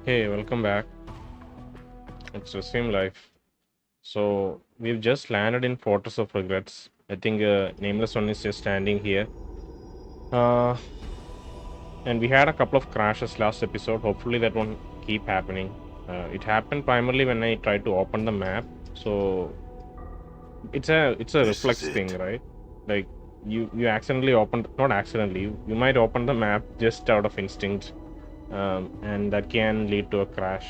Hey, welcome back. It's Resume Life. So, we've just landed in Fortress of Regrets. I think Nameless One is just standing here. Uh, and we had a couple of crashes last episode. Hopefully, that won't keep happening. It happened primarily when I tried to open the map. So, it's a This is reflex thing, it. right? Like, you accidentally opened, not accidentally, you might open the map just out of instinct, and that can lead to a crash.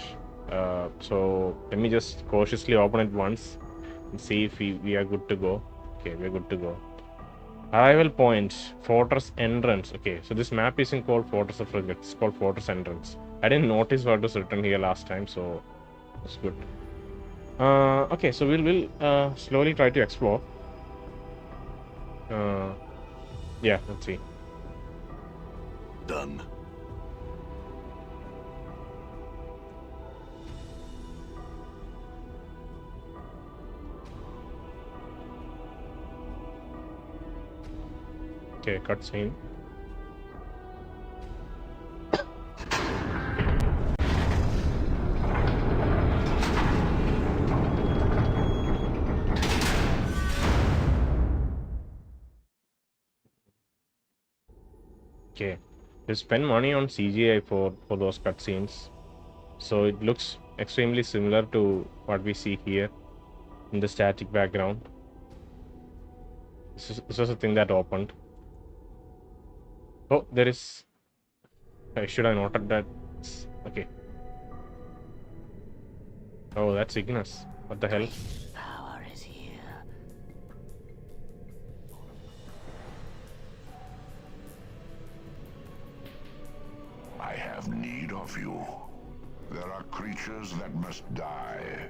So let me just cautiously open it once and see if we are good to go. Okay, we're good to go. Arrival point, Fortress Entrance. Okay, so this map isn't called Fortress of Regrets, it's called Fortress Entrance. I didn't notice what was written here last time, so it's good. Okay, so we'll slowly try to explore. Uh, yeah, let's see. Done. Okay, cutscene. Okay, you spend money on CGI for those cutscenes, so it looks extremely similar to what we see here in the static background. This is a thing that opened. Oh, there is. Should I noted that? Okay. Oh, that's Ignis. What the hell? Great power is here. I have need of you. There are creatures that must die.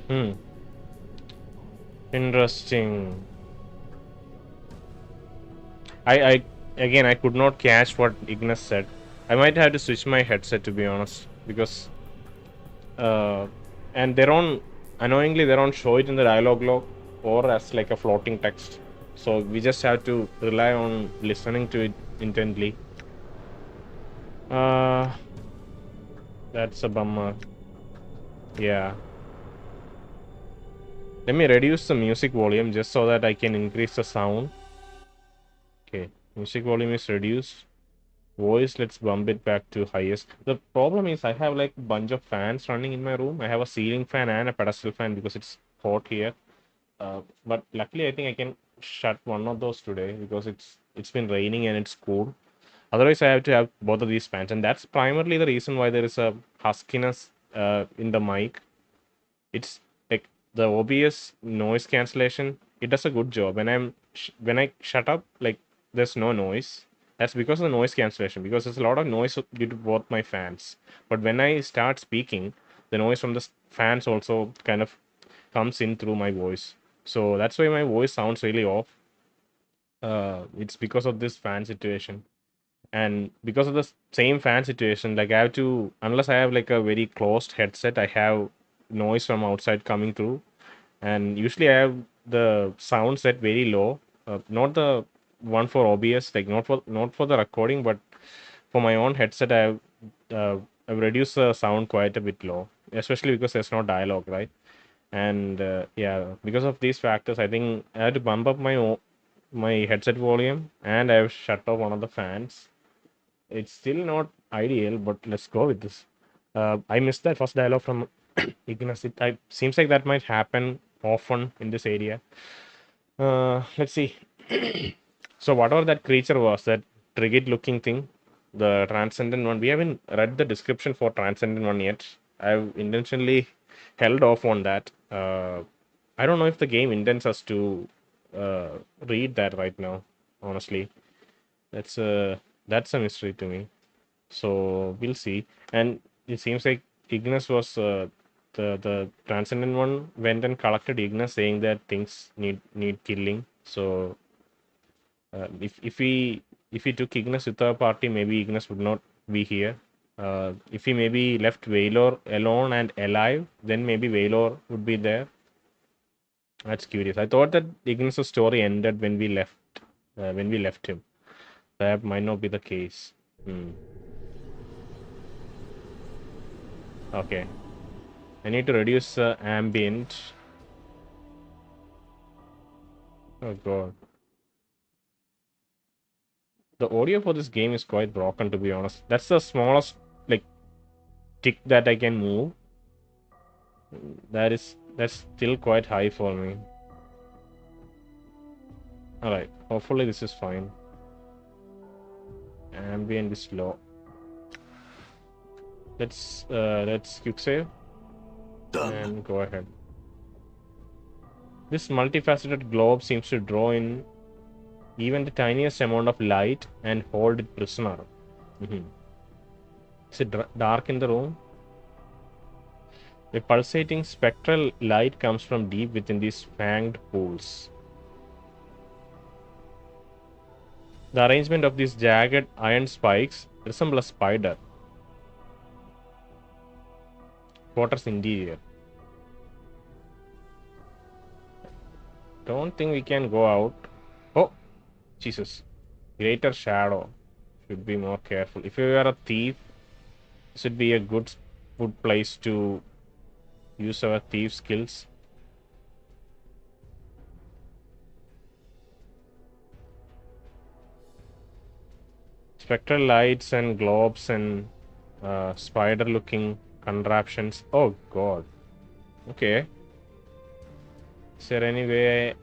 Hmm. Interesting. I again I could not catch what Ignis said. I might have to switch my headset to be honest because uh and they don't annoyingly they don't show it in the dialogue log or as like a floating text. So we just have to rely on listening to it intently. Uh that's a bummer. Yeah. Let me reduce the music volume just so that I can increase the sound. Okay, music volume is reduced. Voice, let's bump it back to highest. The problem is I have like a bunch of fans running in my room. I have a ceiling fan and a pedestal fan because it's hot here. But luckily I think I can shut one of those today because it's been raining and it's cool. Otherwise I have to have both of these fans, and that's primarily the reason why there is a huskiness in the mic. It's like the OBS noise cancellation. It does a good job. When I shut up, like there's no noise. That's because of the noise cancellation. Because there's a lot of noise due to both my fans. But when I start speaking, the noise from the fans also kind of comes in through my voice. So that's why my voice sounds really off. It's because of this fan situation, and because of the same fan situation, like I have to, unless I have like a very closed headset, I have noise from outside coming through, and usually I have the sound set very low, not the one for OBS, like not for the recording, but for my own headset uh, I've reduced the sound quite a bit low, especially because there's no dialogue, right? And yeah, because of these factors I think I had to bump up my headset volume, and I've shut off one of the fans. It's still not ideal, but let's go with this. I missed that first dialogue from Ignis. Seems like that might happen often in this area. Let's see. So whatever that creature was, that Trigid looking thing, the Transcendent one, we haven't read the description for Transcendent one yet. I've intentionally held off on that. I don't know if the game intends us to uh, read that right now, honestly. That's a that's a mystery to me. So we'll see. And it seems like Ignis was the transcendent one went and collected Ignis, saying that things need killing. So if we took Ignis with our party, maybe Ignis would not be here. If he maybe left Valor alone and alive, then maybe Valor would be there. That's curious. I thought that Ignis' story ended when we left. when we left him. That might not be the case. Okay. I need to reduce ambient. Oh god. The audio for this game is quite broken, to be honest. That's the smallest like tick that I can move. That's still quite high for me. Alright, hopefully this is fine. Ambient is low. Let's quick save. Done. And go ahead. This multifaceted globe seems to draw in even the tiniest amount of light and hold it prisoner. Is it dark in the room? A pulsating spectral light comes from deep within these fanged pools. The arrangement of these jagged iron spikes resemble a spider. Quarters interior. Don't think we can go out. Oh, Jesus. Greater shadow. Should be more careful. If you are a thief, this would be a good place to use our thief skills. Spectral lights and globes and spider looking contraptions. Oh god. Okay. Is there any way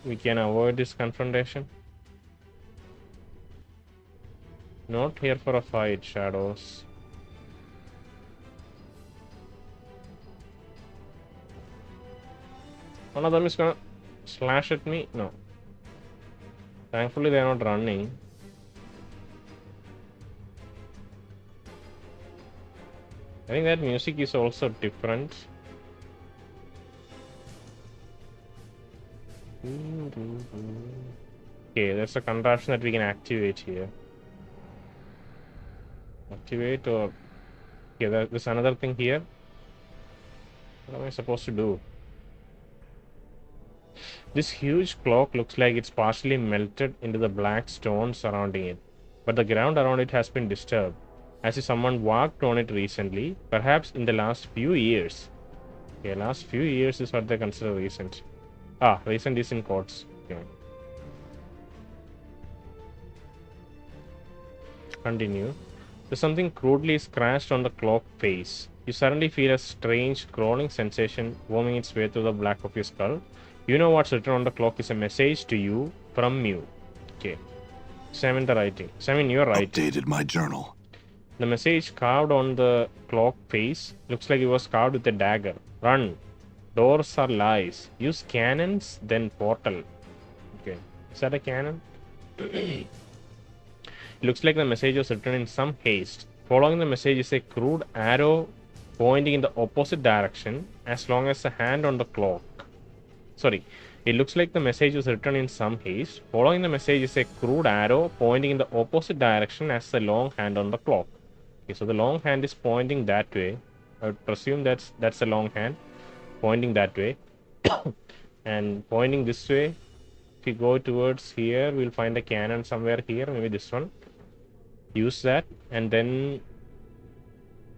we can avoid this confrontation? Not here for a fight, shadows. One of them is gonna slash at me? No. Thankfully they are not running. I think that music is also different. Okay, there's a contraption that we can activate here. Activate or... Okay, there's another thing here. What am I supposed to do? This huge clock looks like it's partially melted into the black stone surrounding it, but the ground around it has been disturbed, as if someone walked on it recently, perhaps in the last few years. Okay, last few years is what they consider recent. Ah, recent is in quotes. Okay. Continue. There's something crudely scratched on the clock face. You suddenly feel a strange crawling sensation worming its way through the black of your skull. You know what's written on the clock is a message to you from you. Okay. Examine the writing. Examine your writing. Updated my journal. The message carved on the clock face looks like it was carved with a dagger. Run. Doors are lies. Use cannons, then portal. Okay. Is that a cannon? It looks like the message was written in some haste. Following the message is a crude arrow pointing in the opposite direction as long as the hand on the clock. Sorry, it looks like the message was written in some haste. Following the message is a crude arrow pointing in the opposite direction as the long hand on the clock. Okay, so the long hand is pointing that way. I would presume that's the long hand pointing that way. And pointing this way, if we go towards here, we'll find a cannon somewhere here, maybe this one. Use that and then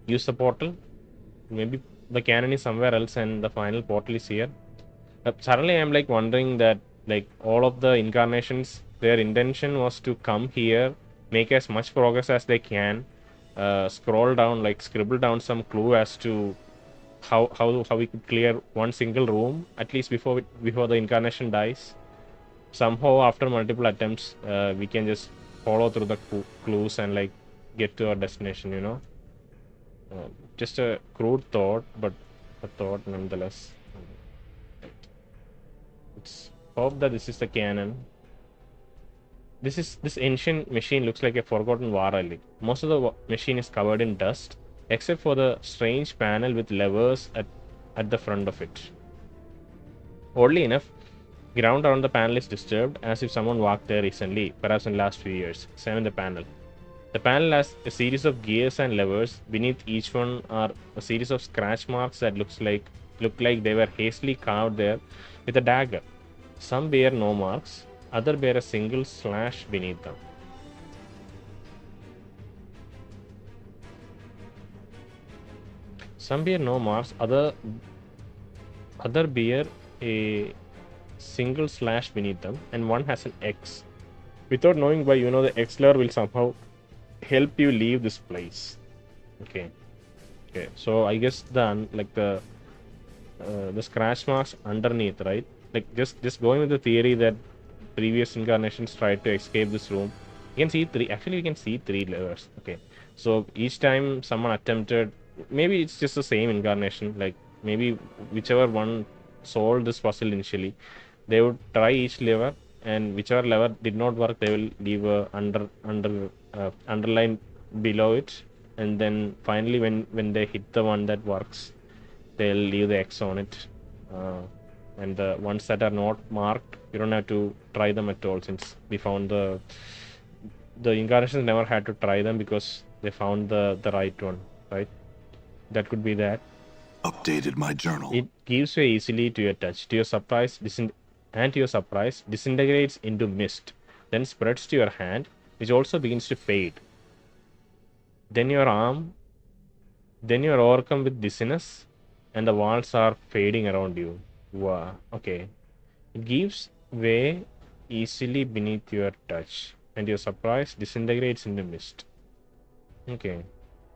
use the portal. Maybe the cannon is somewhere else and the final portal is here. Suddenly I'm like wondering that like all of the incarnations, their intention was to come here, make as much progress as they can, scroll down, like scribble down some clue as to how we could clear one single room at least before the incarnation dies. Somehow after multiple attempts, we can just follow through the clues and like get to our destination, you know. Just a crude thought, but a thought nonetheless. Let's hope that this is the cannon. This ancient machine looks like a forgotten war relic. Most of the machine is covered in dust, except for the strange panel with levers at the front of it. Oddly enough, ground around the panel is disturbed, as if someone walked there recently, perhaps in the last few years. Examine the panel. The panel has a series of gears and levers. Beneath each one are a series of scratch marks that look like they were hastily carved there with a dagger. Some bear no marks, other bear a single slash beneath them. Some bear no marks, other bear a single slash beneath them, and one has an X. Without knowing why, the X lever will somehow help you leave this place. Okay. So I guess the scratch marks underneath, right? Like just going with the theory that previous incarnations tried to escape this room. You can see three. Actually, we can see three levers. Okay. So each time someone attempted, maybe it's just the same incarnation. Like maybe whichever one solved this puzzle initially, they would try each lever, and whichever lever did not work, they will leave a underline below it, and then finally when they hit the one that works, they'll leave the X on it. And the ones that are not marked, you don't have to try them at all, since we found the incarnations never had to try them because they found the right one, right? That could be that. Updated my journal. It gives way easily to your touch. To your surprise, disintegrates into mist, then spreads to your hand, which also begins to fade. Then you're overcome with dizziness, and the walls are fading around you. Wow. Okay. It gives way easily beneath your touch, and your surprise disintegrates into mist. Okay.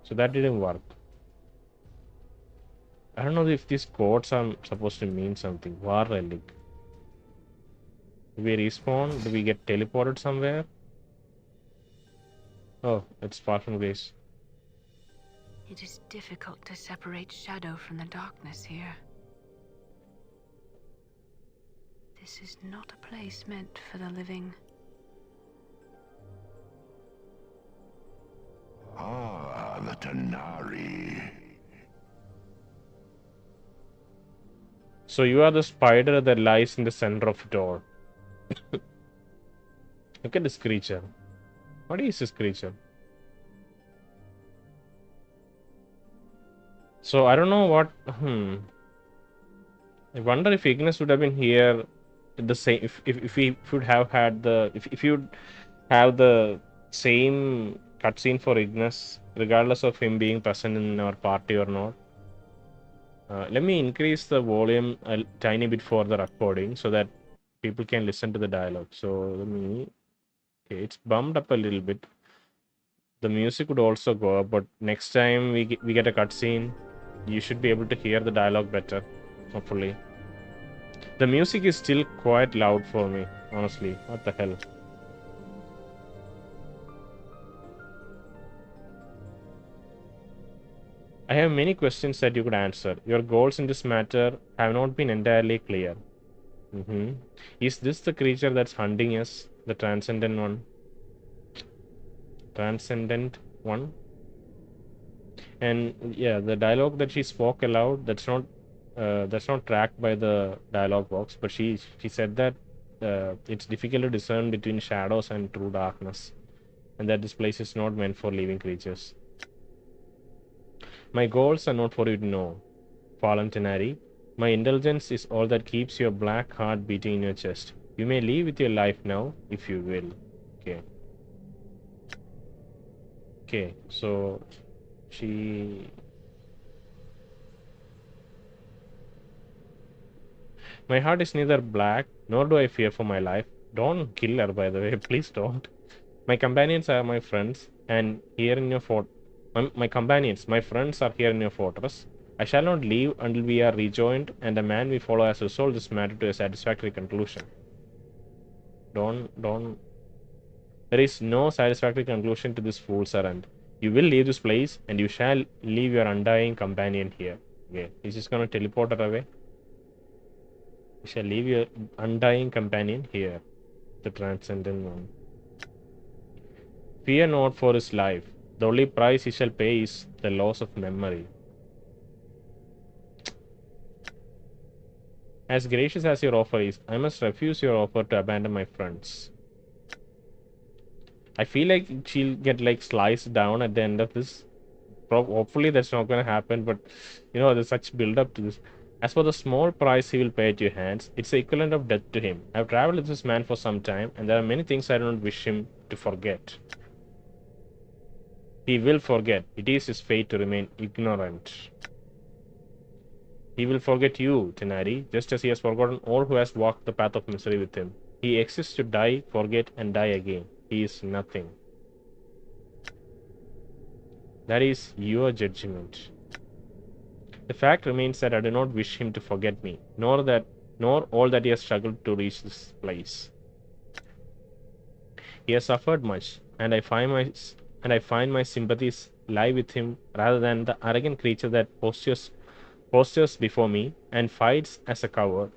So that didn't work. I don't know if these codes are supposed to mean something. War relic. Do we respawn? Do we get teleported somewhere? Oh, it's far from grace. It is difficult to separate shadow from the darkness here. This is not a place meant for the living. Ah, the Tanari. So you are the spider that lies in the center of it all. Look at this creature. What is this creature? So I don't know what. I wonder if Ignis would have been here the same. If we would have had the if you'd have the same cutscene for Ignis, regardless of him being present in our party or not. Let me increase the volume a tiny bit for the recording so that people can listen to the dialogue. So okay, it's bumped up a little bit. The music would also go up, but next time we get a cutscene, you should be able to hear the dialogue better, hopefully. The music is still quite loud for me, honestly. What the hell? I have many questions that you could answer. Your goals in this matter have not been entirely clear. Is this the creature that's hunting us? The transcendent one? And yeah, the dialogue that she spoke aloud, that's not tracked by the dialogue box, but she said that it's difficult to discern between shadows and true darkness, and that this place is not meant for living creatures. My goals are not for you to know, fallen Tenari. My indulgence is all that keeps your black heart beating in your chest. You may leave with your life now, if you will. Okay, so she... My heart is neither black, nor do I fear for my life. Don't kill her, by the way. Please don't. My companions are my friends, and here in your fort... My companions, my friends are here in your fortress. I shall not leave until we are rejoined, and the man we follow has resolved this matter to a satisfactory conclusion. Don't... There is no satisfactory conclusion to this fool's errand. You will leave this place, and you shall leave your undying companion here. Okay, he's just gonna teleport her away. You shall leave your undying companion here. The transcendent one. Fear not for his life. The only price he shall pay is the loss of memory. As gracious as your offer is, I must refuse your offer to abandon my friends. I feel like she'll get like sliced down at the end of this. Hopefully that's not gonna happen, but there's such build up to this. As for the small price he will pay at your hands, it's the equivalent of death to him. I've traveled with this man for some time, and there are many things I don't wish him to forget. He will forget. It is his fate to remain ignorant. He will forget you, Tenari, just as he has forgotten all who has walked the path of misery with him. He exists to die, forget, and die again. He is nothing. That is your judgment. The fact remains that I do not wish him to forget me, nor all that he has struggled to reach this place. He has suffered much, and I find my sympathies lie with him rather than the arrogant creature that postures before me and fights as a coward,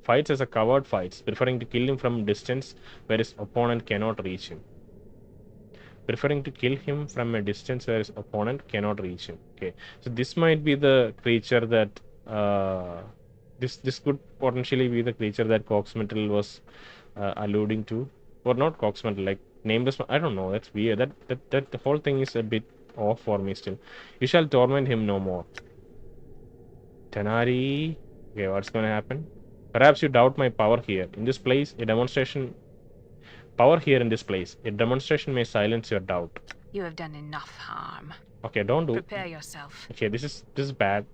preferring to kill him from a distance where his opponent cannot reach him. Okay, so this might be the creature that this could potentially be the creature that Coxmetal was alluding to, or not Coxmetal, like nameless. I don't know. That's weird. That the whole thing is a bit off for me still. You shall torment him no more. Tenari. Okay, what's going to happen? Perhaps you doubt my power here. In this place, a demonstration may silence your doubt. You have done enough harm. Okay, don't do. Prepare yourself. Okay, this is bad.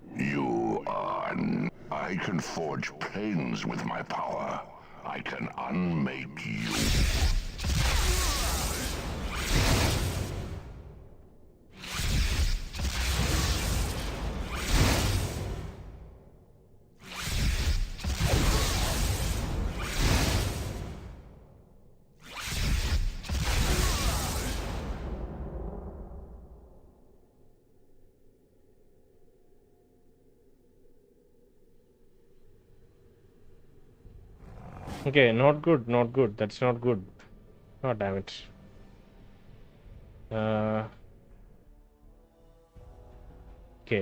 I can forge planes with my power. I can unmake you. Okay, not good, not good. That's not good. Oh, damn it. Okay,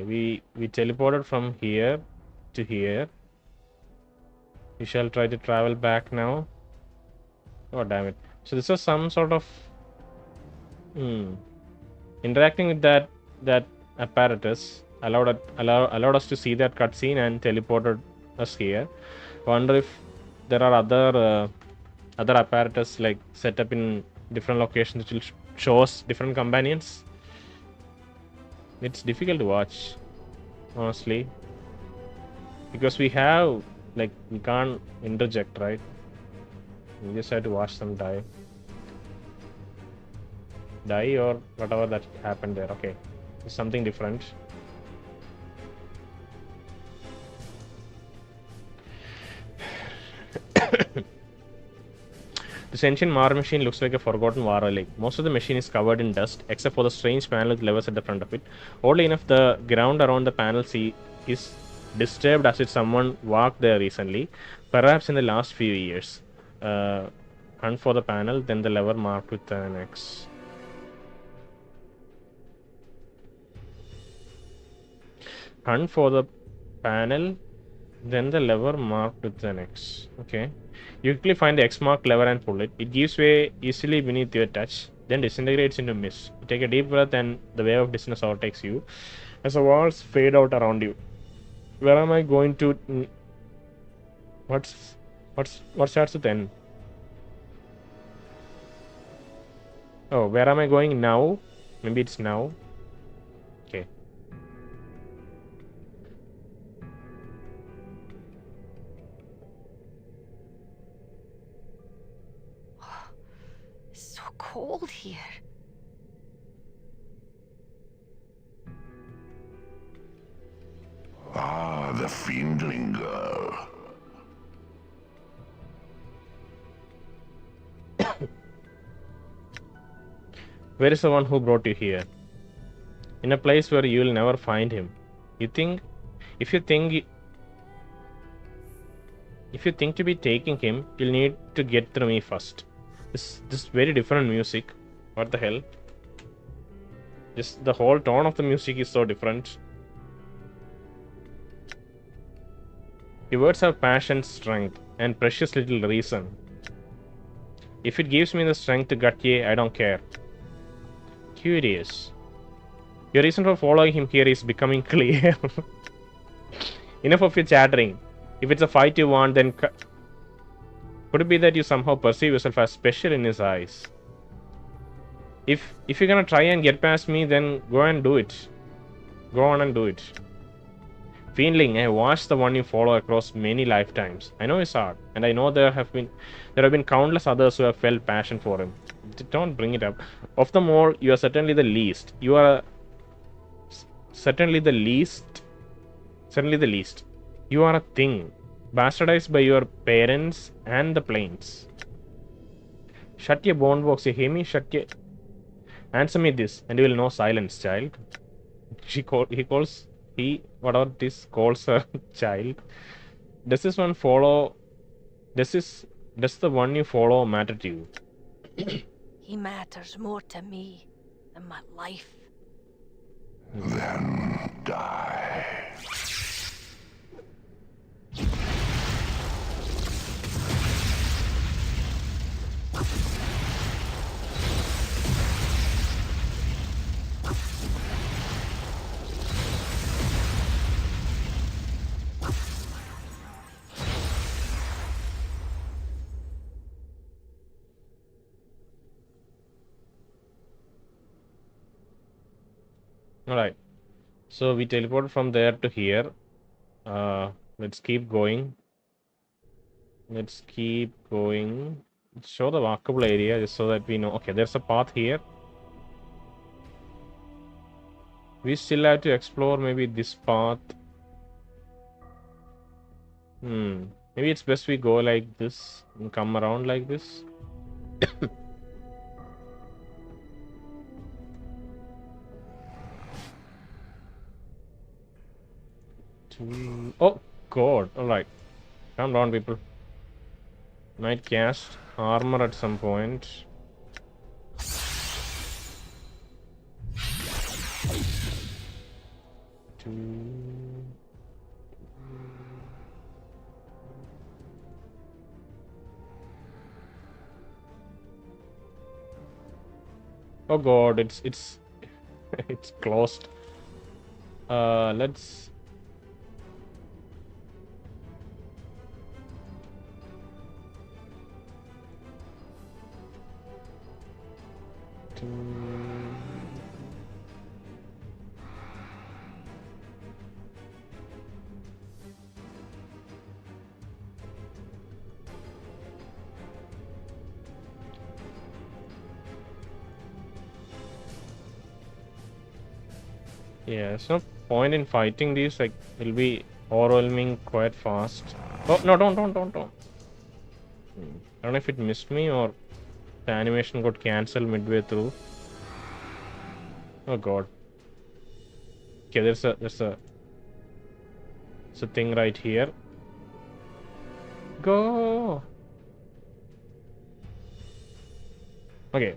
we teleported from here to here. We shall try to travel back now. Oh, damn it. So this was some sort of interacting with that apparatus allowed us to see that cutscene and teleported us here. Wonder if there are other apparatus like set up in different locations which will show us different companions. It's difficult to watch, honestly, because we can't interject, right? We just have to watch them die or whatever that happened there. Okay, it's something different. This ancient Mar machine looks like a forgotten war relic. Most of the machine is covered in dust, except for the strange panel with levers at the front of it. Oddly enough, the ground around the panel is disturbed as if someone walked there recently, perhaps in the last few years. Hunt for the panel, then the lever marked with an X. Hunt for the panel, then the lever marked with an X. Okay. You quickly find the X marked lever and pull it. It gives way easily beneath your touch, then disintegrates into mist. You take a deep breath and the wave of distance overtakes you as the walls fade out around you. Where am I going to? What starts with N? Oh, where am I going now? Maybe it's now. Okay. It's so cold here. Ah, the fiendling girl. Where is the one who brought you here? In a place where you will never find him. If you think to be taking him, you'll need to get through me first. This very different music. What the hell? Just the whole tone of the music is so different. Your words have passion, strength, and precious little reason. If it gives me the strength to gut ye, I don't care. Curious. Your reason for following him here is becoming clear. Enough of your chattering. If it's a fight you want, then could it be that you somehow perceive yourself as special in his eyes? If you're gonna try and get past me, then go and do it. Go on and do it. Fiendling, I watched the one you follow across many lifetimes. I know his art, and I know there have been countless others who have felt passion for him. Don't bring it up. Of them all, you are certainly the least. You are certainly the least. Certainly the least. You are a thing, bastardized by your parents and the planes. Shut your bone box, you hear me? Shut your... Answer me this, and you will know silence, child. Whatever this calls a child. Does this one follow? Does the one you follow matter to you? He matters more to me than my life. Then die. Alright. So we teleported from there to here. Let's keep going. Let's keep going. Show the walkable area just so that we know. Okay, there's a path here. We still have to explore maybe this path. Maybe it's best we go like this and come around like this. Oh god, alright. Calm down, people. Might cast armor at some point. Oh god, it's it's closed. Let's... Yeah, there's no point in fighting these, like, it'll be overwhelming quite fast. Oh, no, don't. I don't know if it missed me or the animation got cancelled midway through. Oh god. Okay, there's a thing right here. Go! Okay.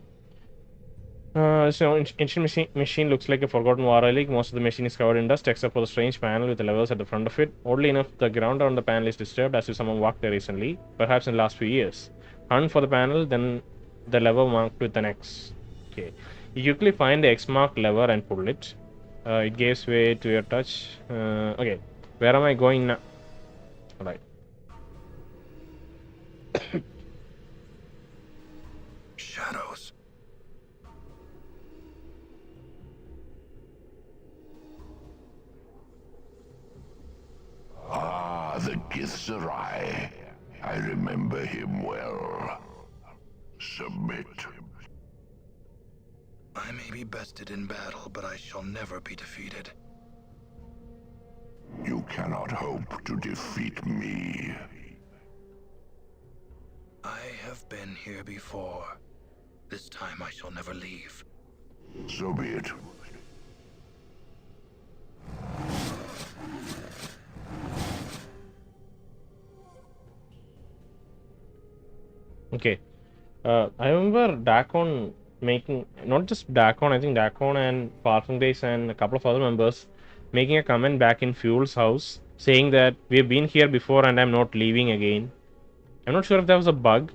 So ancient machine looks like a forgotten war relic. Most of the machine is covered in dust except for the strange panel with the levels at the front of it. Oddly enough, the ground around the panel is disturbed as if someone walked there recently, perhaps in the last few years. Hunt for the panel, then the lever marked with an X. Okay. You quickly find the X marked lever and pull it. It gives way to your touch. Okay. Where am I going now? Alright. Shadows. Ah, the Githzerai. I remember him well. Submit. I may be bested in battle, but I shall never be defeated. You cannot hope to defeat me. I have been here before. This time I shall never leave. So be it. Okay. I remember Dakon making, not just Dakon, I think Dakon and Parfum Days and a couple of other members making a comment back in Fuel's house saying that we've been here before and I'm not leaving again. I'm not sure if that was a bug,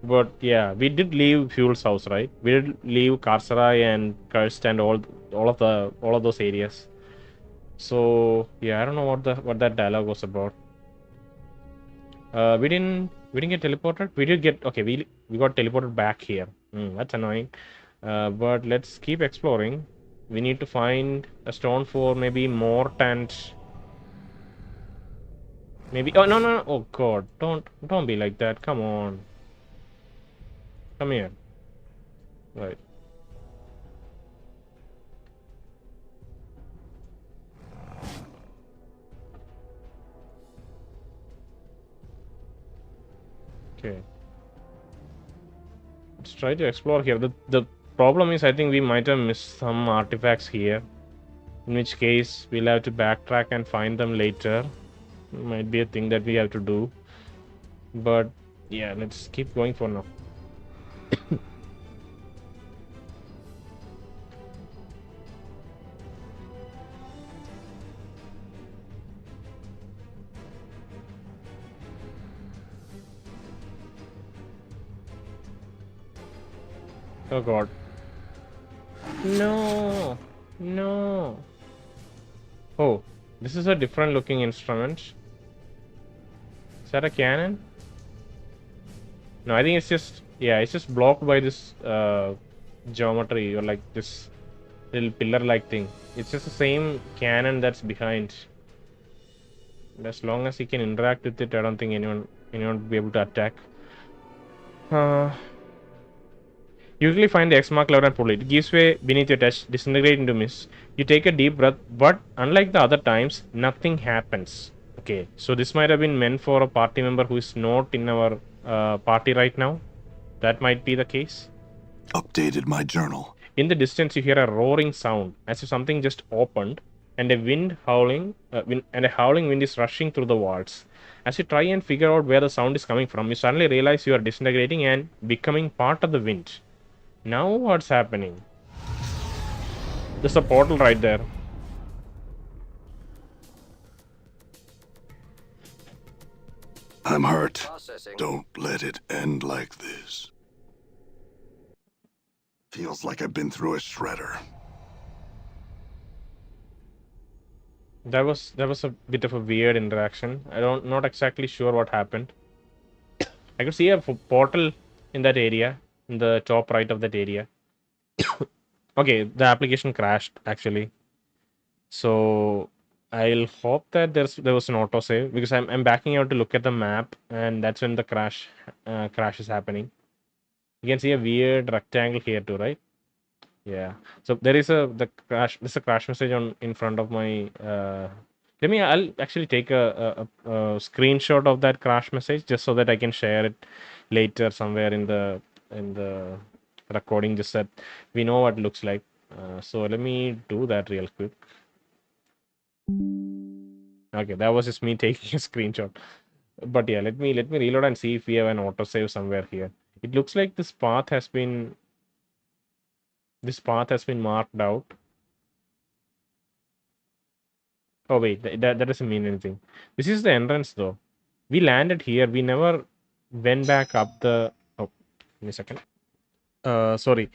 but yeah, we did leave Fuel's house, right? We did leave Karsarai and Cursed and all of those areas. So yeah, I don't know what that dialogue was about. We didn't get teleported. We did get okay. We got teleported back here. That's annoying. But let's keep exploring. We need to find a stone for maybe Mort and maybe. Oh no no no! Oh God! Don't be like that. Come on. Come here. Right. Okay. Let's try to explore here. The problem is I think we might have missed some artifacts here. In which case we'll have to backtrack and find them later. Might be a thing that we have to do. But yeah, let's keep going for now. Oh God. No. No. Oh, this is a different looking instrument. Is that a cannon? No, I think it's just yeah, it's just blocked by this geometry or like this little pillar like thing. It's just the same cannon that's behind. As long as he can interact with it, I don't think anyone will be able to attack. Uh, Usually find the X mark lever and pull it. It gives way beneath your touch, disintegrate into mist. You take a deep breath, but unlike the other times, nothing happens. Okay, so this might have been meant for a party member who is not in our party right now. That might be the case. Updated my journal. In the distance, you hear a roaring sound, as if something just opened, and a howling wind is rushing through the walls. As you try and figure out where the sound is coming from, you suddenly realize you are disintegrating and becoming part of the wind. Now what's happening? There's a portal right there. I'm hurt. Processing. Don't let it end like this. Feels like I've been through a shredder. That was a bit of a weird interaction. Not exactly sure what happened. I could see a portal in that area, in the top right of that area. Okay, the application crashed actually. So I'll hope that there was an autosave because I'm backing out to look at the map and that's when the crash is happening. You can see a weird rectangle here too, right? Yeah. So there's a crash message on in front of my I'll actually take a screenshot of that crash message just so that I can share it later somewhere in the recording just that we know what it looks like. So let me do that real quick. Okay, that was just me taking a screenshot. But yeah, let me reload and see if we have an autosave somewhere here. It looks like this path has been marked out. Oh wait, that doesn't mean anything. This is the entrance though. We landed here. We never went back up the. Oh, give me a second. Sorry.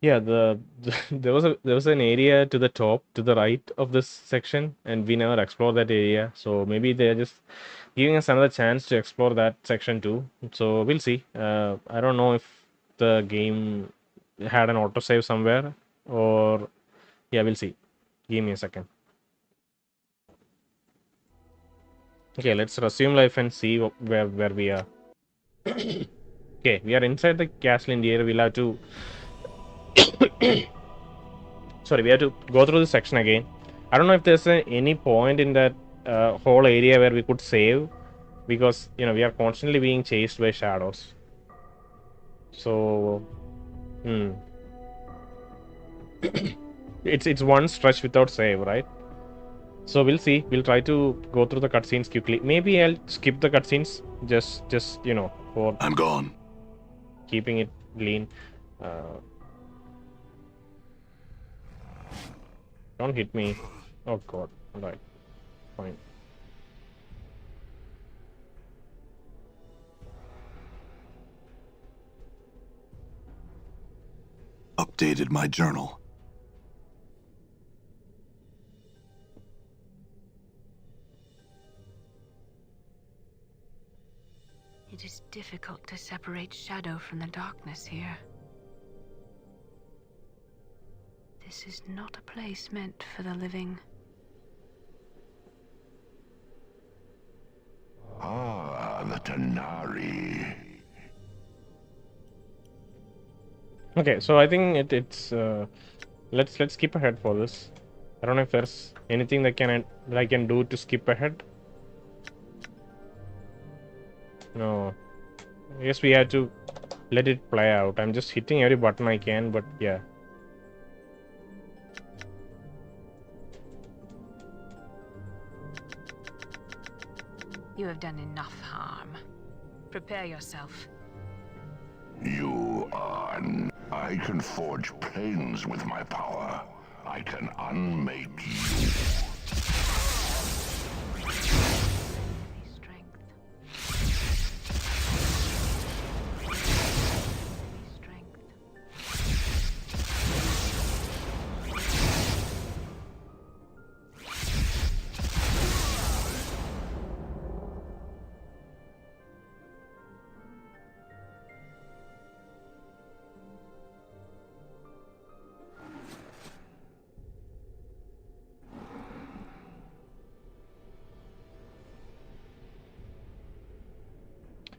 Yeah, there was an area to the top, to the right of this section, and we never explored that area. So maybe they're just giving us another chance to explore that section too. So we'll see. I don't know if the game had an autosave somewhere, or yeah, we'll see. Give me a second. Okay, let's resume life and see where we are. Okay, we are inside the castle in the area. We'll have to. Sorry, we have to go through the section again. I don't know if there's any point in that whole area where we could save because we are constantly being chased by shadows. So, hmm. It's one stretch without save, right? So we'll see. We'll try to go through the cutscenes quickly. Maybe I'll skip the cutscenes just for I'm gone. keeping it lean. Uh, don't hit me. Oh God. All right. Fine. Updated my journal. difficult to separate shadow from the darkness here. This is not a place meant for the living. Ah, the Tanari. Okay, so I think it's let's skip ahead for this. I don't know if there's anything that I can do to skip ahead. No, I guess we had to let it play out. I'm just hitting every button I can, but yeah. You have done enough harm. Prepare yourself. You are... I can forge planes with my power. I can unmake you. Strength. Strength.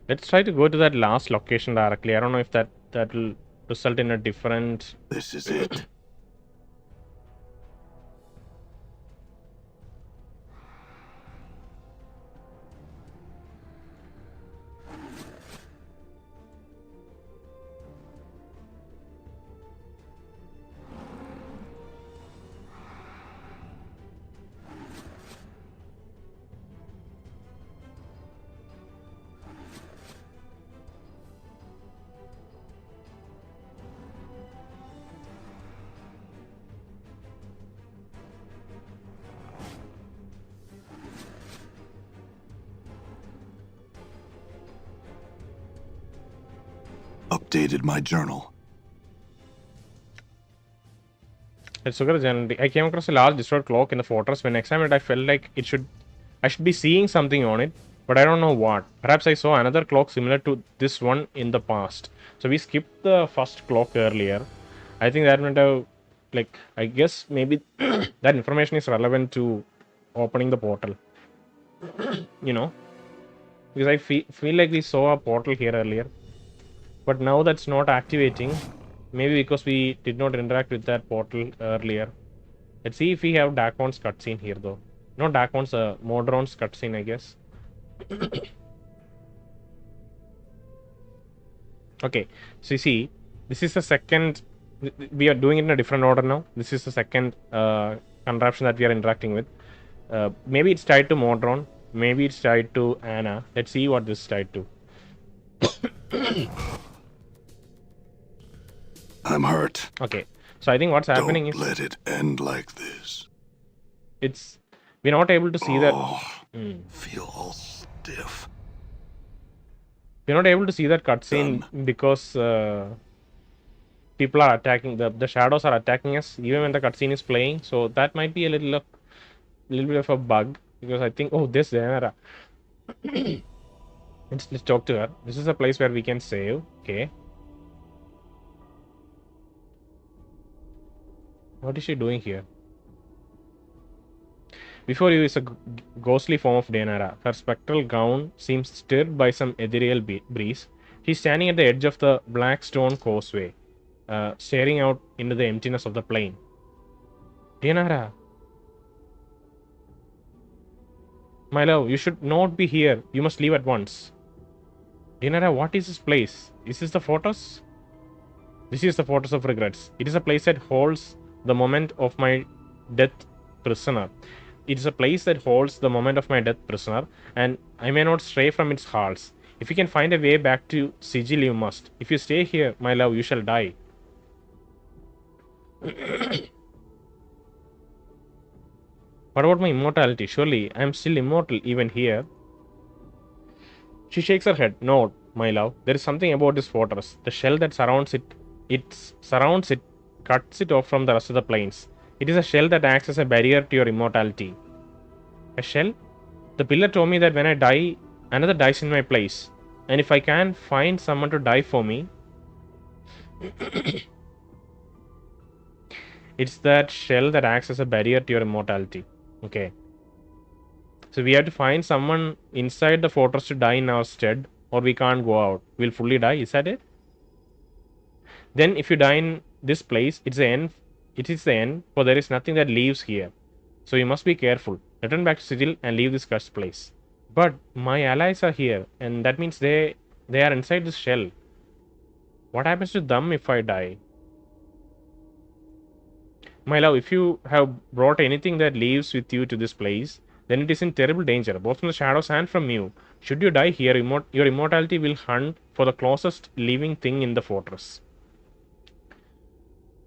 Let's try to go to that last location directly. I don't know if that will result in a different... This is it. Updated my journal. Let's look at the journal. I came across a large distorted clock in the fortress. When examined, I felt like I should be seeing something on it, but I don't know what. Perhaps I saw another clock similar to this one in the past. So we skipped the first clock earlier. I think that meant I guess maybe that information is relevant to opening the portal. You know, because I feel like we saw a portal here earlier, but now that's not activating. Maybe because we did not interact with that portal earlier. Let's see if we have Dakon's cutscene here though. Not Dakon's, Modron's cutscene, I guess. Okay, so you see, this is the second... We are doing it in a different order now. This is the second contraption that we are interacting with. Maybe it's tied to Modron. Maybe it's tied to Anna. Let's see what this is tied to. I'm hurt. Okay, so I think what's happening is... Don't let it end like this. We're not able to see that... Feel all stiff. We're not able to see that cutscene because people are attacking, the shadows are attacking us even when the cutscene is playing. So that might be a little bit of a bug, because I think... Oh, this Daenerys. Let's talk to her. This is a place where we can save. Okay. What is she doing here? Before you is a ghostly form of Daenerys. Her spectral gown seems stirred by some ethereal breeze. She's standing at the edge of the black stone causeway, staring out into the emptiness of the plain. Daenerys! My love, you should not be here. You must leave at once. Daenerys, what is this place? Is this the fortress? This is the fortress of regrets. It is a place that holds the moment of my death prisoner. It is a place that holds the moment of my death prisoner, and I may not stray from its halls. If you can find a way back to Sigil, you must. If you stay here, my love, you shall die. What about my immortality? Surely I am still immortal even here. She shakes her head. No, my love. There is something about this fortress. The shell that surrounds it cuts it off from the rest of the planes. It is a shell that acts as a barrier to your immortality. A shell? The pillar told me that when I die, another dies in my place. And if I can find someone to die for me, it's that shell that acts as a barrier to your immortality. Okay. So we have to find someone inside the fortress to die in our stead, or we can't go out. We'll fully die. Is that it? Then if you die in this place, it's the end. It is the end, for there is nothing that lives here. So you must be careful. Return back to Sigil and leave this cursed place. But my allies are here, and that means they are inside this shell. What happens to them if I die? My love, if you have brought anything that lives with you to this place, then it is in terrible danger, both from the shadows and from you. Should you die here, your immortality will hunt for the closest living thing in the fortress.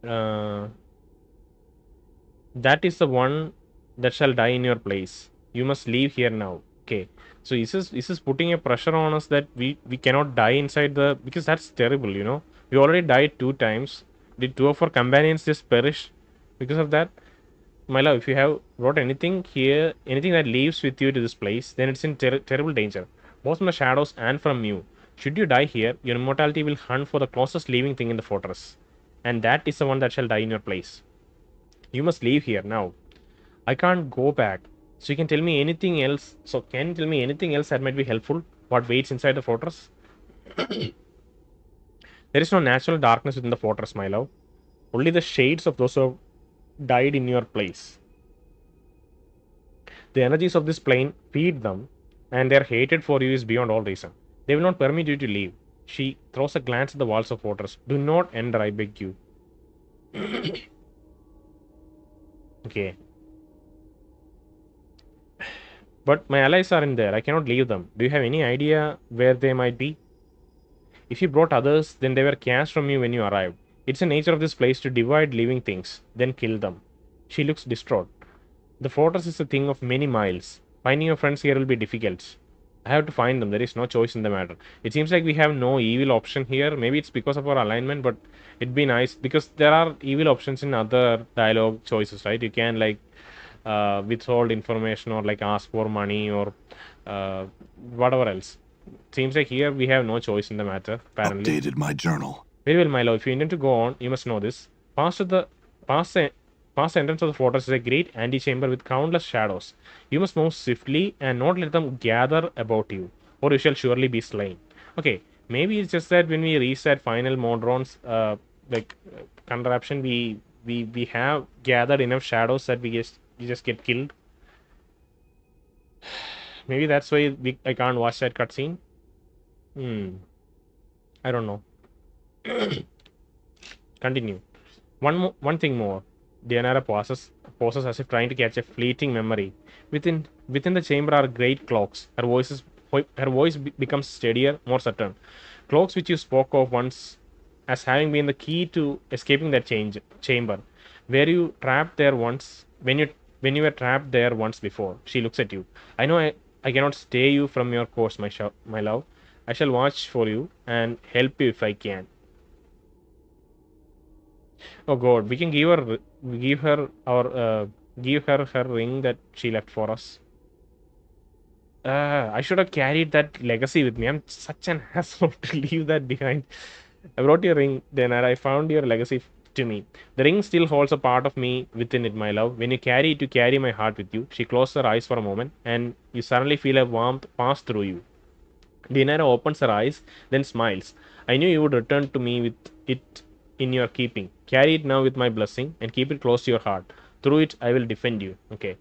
That is the one that shall die in your place. You must leave here now. Okay. So this is putting a pressure on us that we cannot die inside the, because that's terrible, you know. We already died 2 times. Did 2 of our companions just perish because of that? My love, if you have brought anything here, anything that leaves with you to this place, then it's in terrible danger, both from the shadows and from you. Should you die here, your immortality will hunt for the closest living thing in the fortress, and that is the one that shall die in your place. You must leave here now. I can't go back. So you can tell me anything else. So can you tell me anything else that might be helpful? What waits inside the fortress? There is no natural darkness within the fortress, my love. Only the shades of those who have died in your place. The energies of this plane feed them, and their hatred for you is beyond all reason. They will not permit you to leave. She throws a glance at the walls of fortress. Do not enter, I beg you. Okay. But my allies are in there. I cannot leave them. Do you have any idea where they might be? If you brought others, then they were cast from you when you arrived. It's the nature of this place to divide living things, then kill them. She looks distraught. The fortress is a thing of many miles. Finding your friends here will be difficult. I have to find them. There is no choice in the matter. It seems like we have no evil option here. Maybe it's because of our alignment, but it'd be nice because there are evil options in other dialogue choices, right? You can like withhold information or like ask for money or whatever else. Seems like here we have no choice in the matter, apparently. Updated my journal. Very well, Milo. If you intend to go on, you must know this. Past the past the past the entrance of the fortress is a great antechamber with countless shadows. You must move swiftly and not let them gather about you, or you shall surely be slain. Okay, maybe it's just that when we reach that final Modron's contraption, we have gathered enough shadows that we just get killed. Maybe that's why I can't watch that cutscene. I don't know. Continue. One thing more. Dianara pauses as if trying to catch a fleeting memory. Within the chamber are great clocks. Her voice becomes steadier, more certain. Clocks which you spoke of once as having been the key to escaping that chamber. Were you trapped there once? When you were trapped there once before. She looks at you. I know I cannot stay you from your course, my love. I shall watch for you and help you if I can. Oh God, we can give her her ring that she left for us. I should have carried that legacy with me. I'm such an asshole to leave that behind. I brought your ring, then I found your legacy to me. The ring still holds a part of me within it, my love. When you carry it, you carry my heart with you. She closes her eyes for a moment, and you suddenly feel a warmth pass through you. Dinara opens her eyes, then smiles. I knew you would return to me with it in your keeping. Carry it now with my blessing and keep it close to your heart. Through it, I will defend you. Okay.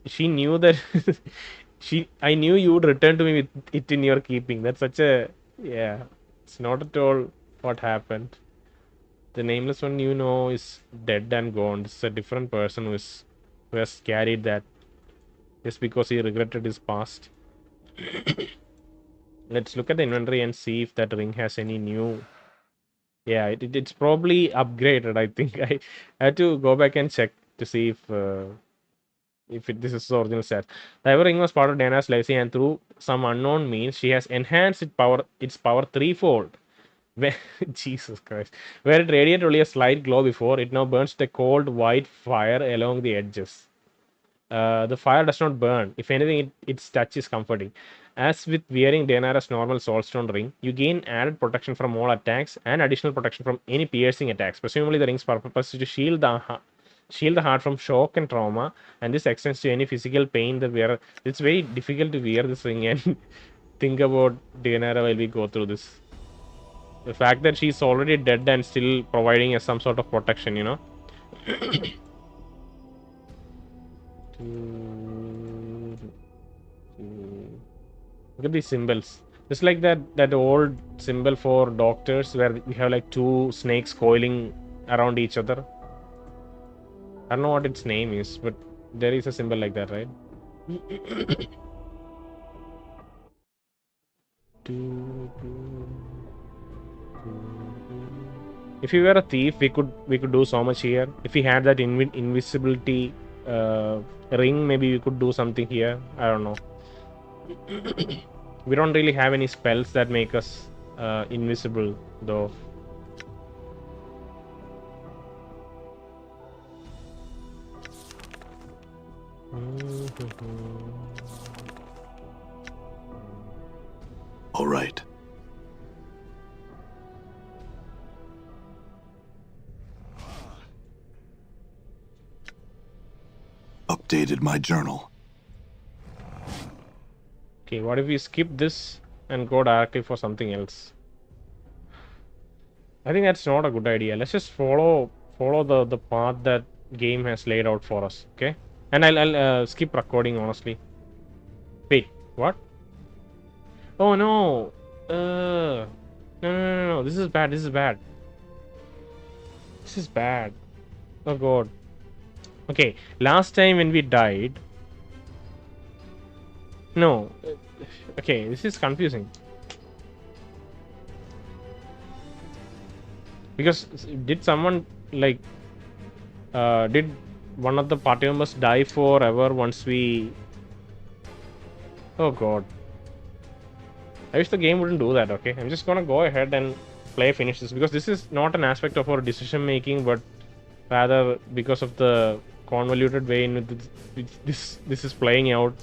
She knew that I knew you would return to me with it in your keeping. That's such a, yeah, it's not at all what happened. The nameless one you know is dead and gone. This is a different person who has carried that just because he regretted his past. Let's look at the inventory and see if that ring has any new. Yeah, it's probably upgraded. I think I had to go back and check to see if this is the original set. The Ever Ring was part of Diana's legacy, and through some unknown means, she has enhanced its power threefold. Where, Jesus Christ, where it radiated only a slight glow before, it now burns a cold white fire along the edges. The fire does not burn. If anything, its touch is comforting. As with wearing Daenerys' normal Soulstone ring, you gain added protection from all attacks and additional protection from any piercing attacks. Presumably, the ring's purpose is to shield the heart from shock and trauma, and this extends to any physical pain the wearer. It's very difficult to wear this ring and think about Daenerys while we go through this. The fact that she's already dead and still providing us some sort of protection, you know. Look at these symbols. Just like that old symbol for doctors where we have like two snakes coiling around each other. I don't know what its name is, but there is a symbol like that, right? If we were a thief, we could do so much here. If we had that invisibility ring, maybe we could do something here. I don't know. We don't really have any spells that make us invisible, though. All right. Updated my journal. Okay, what if we skip this and go directly for something else? I think that's not a good idea. Let's just follow the path that game has laid out for us. Okay, and I'll skip recording honestly. Wait, what? Oh no! No! This is bad. This is bad. This is bad. Oh god. Okay, last time when we died. No. Okay, this is confusing. Because did someone like did one of the party members die forever once we... Oh god. I wish the game wouldn't do that, okay? I'm just gonna go ahead and finish this because this is not an aspect of our decision making, but rather because of the convoluted way in which this is playing out.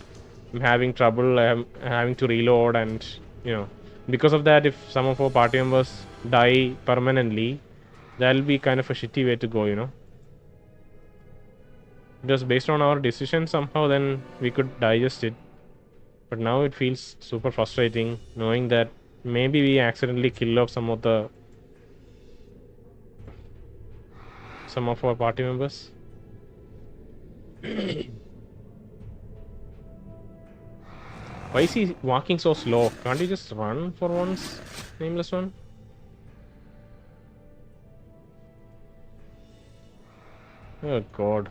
I'm having trouble. I'm having to reload, and you know, because of that, if some of our party members die permanently, that'll be kind of a shitty way to go, you know. Just based on our decision, somehow then we could digest it. But now it feels super frustrating knowing that maybe we accidentally kill off some of our party members. Why is he walking so slow? Can't he just run for once, nameless one? Oh god.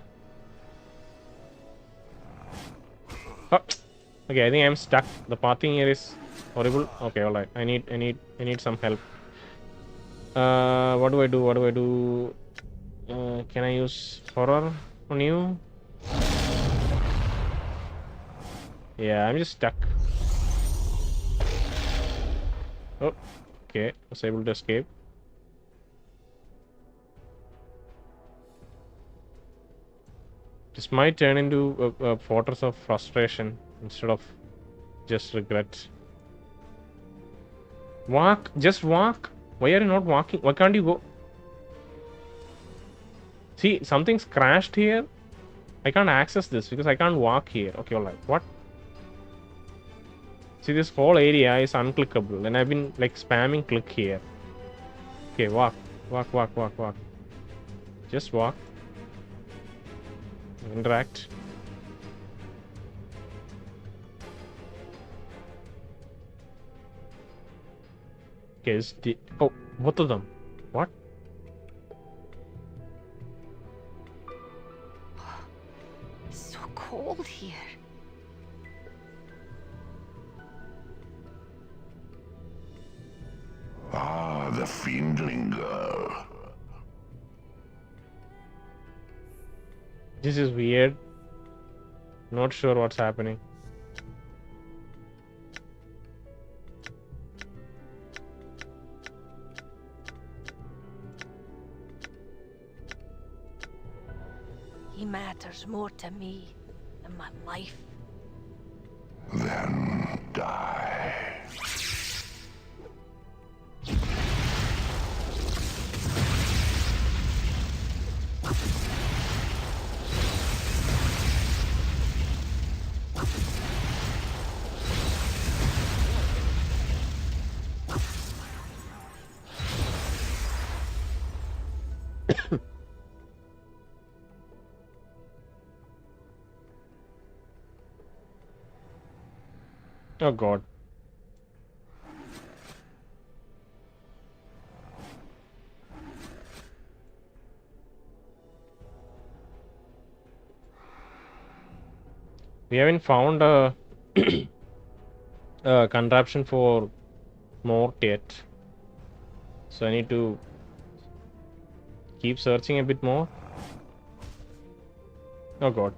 Oh. Okay, I think I'm stuck. The pathing here is horrible. Okay, alright. I need some help. What do I do? Can I use horror on you? Yeah, I'm just stuck. Oh, okay. Was able to escape. This might turn into a fortress of frustration instead of just regret. Walk. Just walk. Why are you not walking? Why can't you go? See, something's crashed here. I can't access this because I can't walk here. Okay, alright. What? See, this whole area is unclickable and I've been like spamming click here. Okay, walk. Just walk. Interact. Okay, oh, both of them. What? It's so cold here. Ah, the fiendling girl. This is weird. Not sure what's happening. He matters more to me than my life. Then die. Oh god. We haven't found a, a contraption for Mort yet. So I need to keep searching a bit more. Oh god.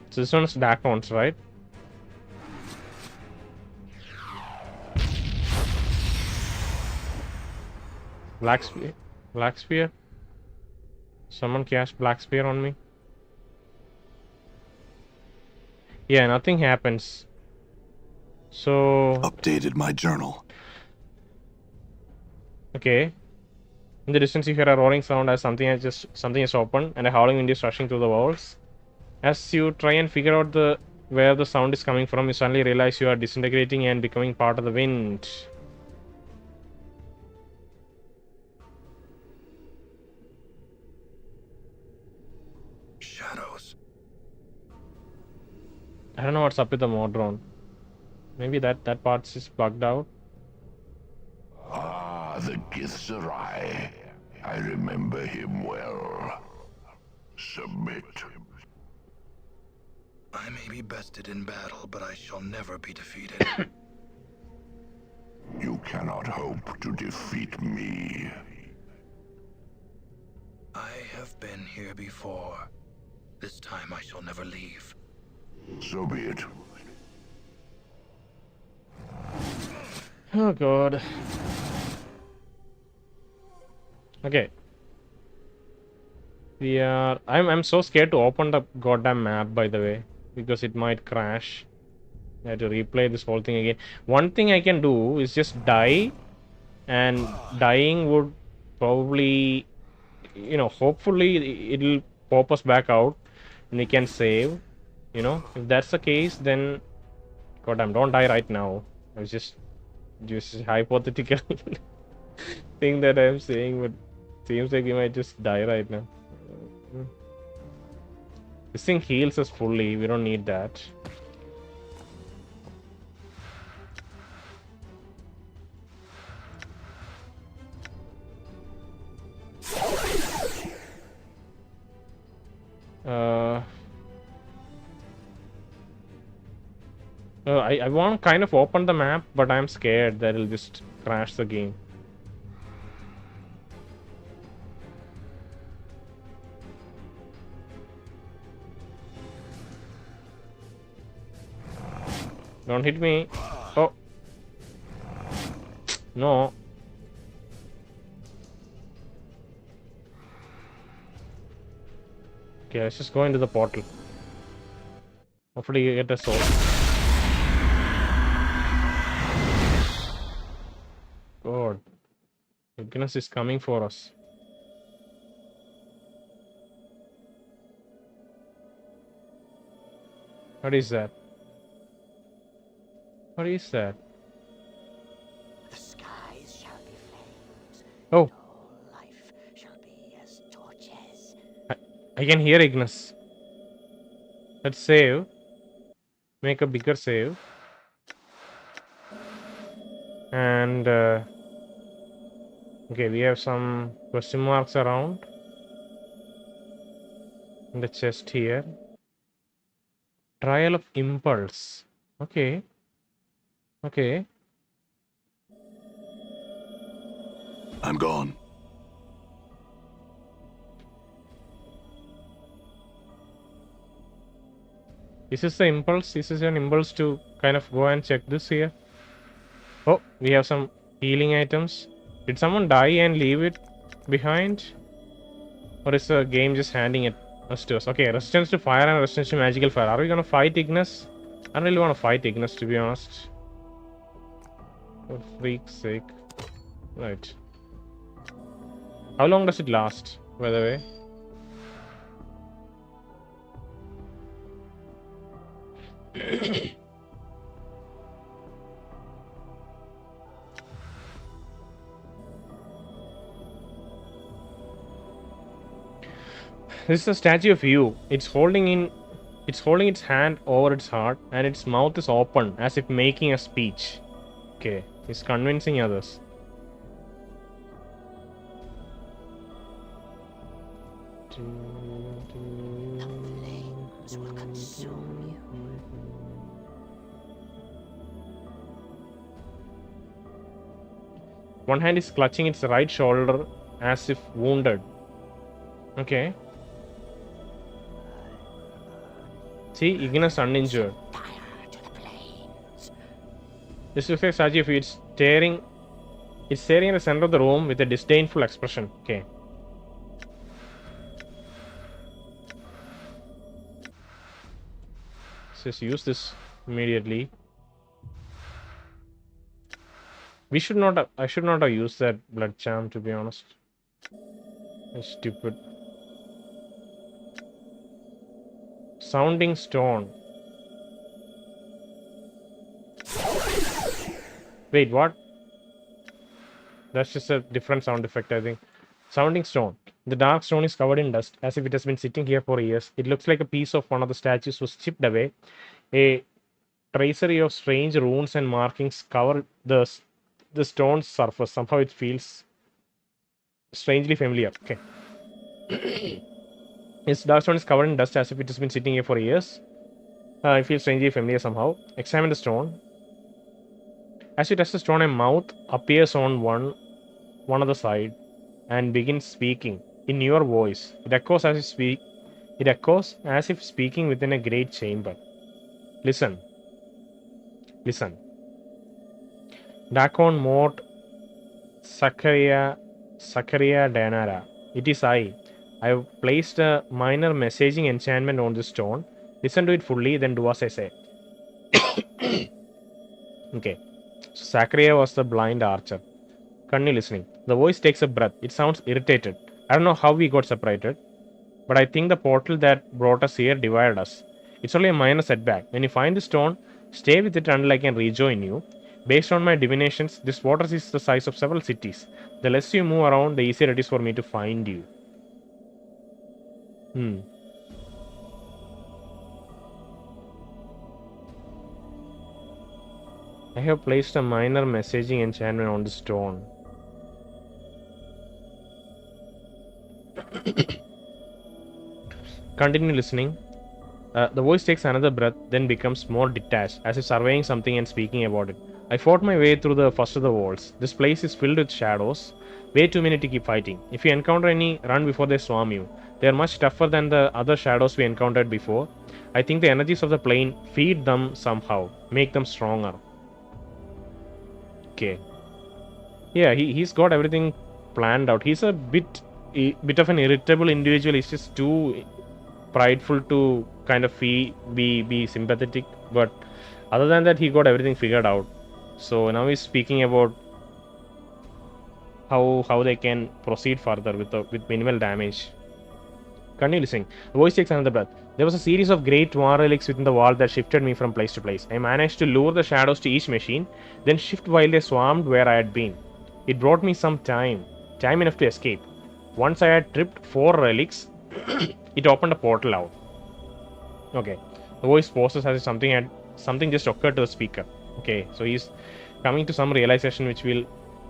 So this one's dark ones, right? Black spear. Black spear. Someone cast black spear on me. Yeah, nothing happens. So Updated my journal. okay. In the distance you hear a roaring sound as something is open and a howling wind is rushing through the walls. As you try and figure out where the sound is coming from, you suddenly realize you are disintegrating and becoming part of the wind. Shadows. I don't know what's up with the Modron. Maybe that part is bugged out. Ah, the Githzerai. I remember him well. Submit. I may be bested in battle, but I shall never be defeated. You cannot hope to defeat me. I have been here before. This time I shall never leave. So be it. Oh god. Okay. I'm so scared to open the goddamn map, by the way, because it might crash. I have to replay this whole thing again. One thing I can do is just die, and dying would probably, hopefully it'll pop us back out and we can save. If that's the case, then goddamn, don't die right now. I was just hypothetical thing that I'm saying, but seems like we might just die right now. This thing heals us fully. We don't need that. I want to kind of open the map, but I'm scared that it'll just crash the game. Don't hit me. Oh. No. Okay, let's just go into the portal. Hopefully you get a soul. God. Goodness is coming for us. What is that? What is that? The skies shall be flames. Oh. And all life shall be as torches. I can hear Ignis. Let's save. Make a bigger save. And okay, we have some question marks around in the chest here. Trial of impulse. Okay. Okay. I'm gone. Is this the impulse? Is this an impulse to kind of go and check this here? Oh, we have some healing items. Did someone die and leave it behind? Or is the game just handing it to us? Okay, resistance to fire and resistance to magical fire. Are we gonna fight Ignis? I don't really want to fight Ignis, to be honest. For freak's sake. Right. How long does it last, by the way? This is a statue of you. It's holding its hand over its heart, and its mouth is open as if making a speech. Okay, it's convincing others. The flames will consume you. One hand is clutching its right shoulder as if wounded. Okay. See, Ignis uninjured. Fire to the plains. This looks like statue of you. It's staring at the center of the room with a disdainful expression. Okay. Let's use this immediately. I should not have used that blood charm, to be honest. That's stupid. Sounding stone. Wait, what? That's just a different sound effect, I think. Sounding stone. The dark stone is covered in dust, as if it has been sitting here for years. It looks like a piece of one of the statues was chipped away. A tracery of strange runes and markings cover the stone's surface. Somehow it feels strangely familiar. Okay. Its dark stone is covered in dust, as if it has been sitting here for years. It feels strangely familiar somehow. Examine the stone. As you touch the stone, a mouth appears on one other side and begins speaking in your voice. It echoes as if speaking within a great chamber. Listen. Dakon Mort Sakaria Danara. It is I. I have placed a minor messaging enchantment on this stone. Listen to it fully, then do as I say. Okay. So Sakaria was the blind archer. Continue listening. The voice takes a breath. It sounds irritated. I don't know how we got separated, but I think the portal that brought us here divided us. It's only a minor setback. When you find the stone, stay with it until I can rejoin you. Based on my divinations, this water is the size of several cities. The less you move around, the easier it is for me to find you. I have placed a minor messaging enchantment on the stone. Continue listening. The voice takes another breath, then becomes more detached, as if surveying something and speaking about it. I fought my way through the first of the walls. This place is filled with shadows. Way too many to keep fighting. If you encounter any, run before they swarm you. They are much tougher than the other shadows we encountered before. I think the energies of the plane feed them somehow, make them stronger. Okay. Yeah, he's got everything planned out. He's a bit of an irritable individual. He's just too prideful to kind of be sympathetic. But other than that, he got everything figured out. So now he's speaking about how they can proceed further with minimal damage. Continue listening. The voice takes another breath. There was a series of great war relics within the wall that shifted me from place to place. I managed to lure the shadows to each machine, then shift while they swarmed where I had been. It brought me some time enough to escape. Once I had tripped 4 relics, it opened a portal out. Okay. The voice pauses as if something just occurred to the speaker. Okay, so he's coming to some realization which we'll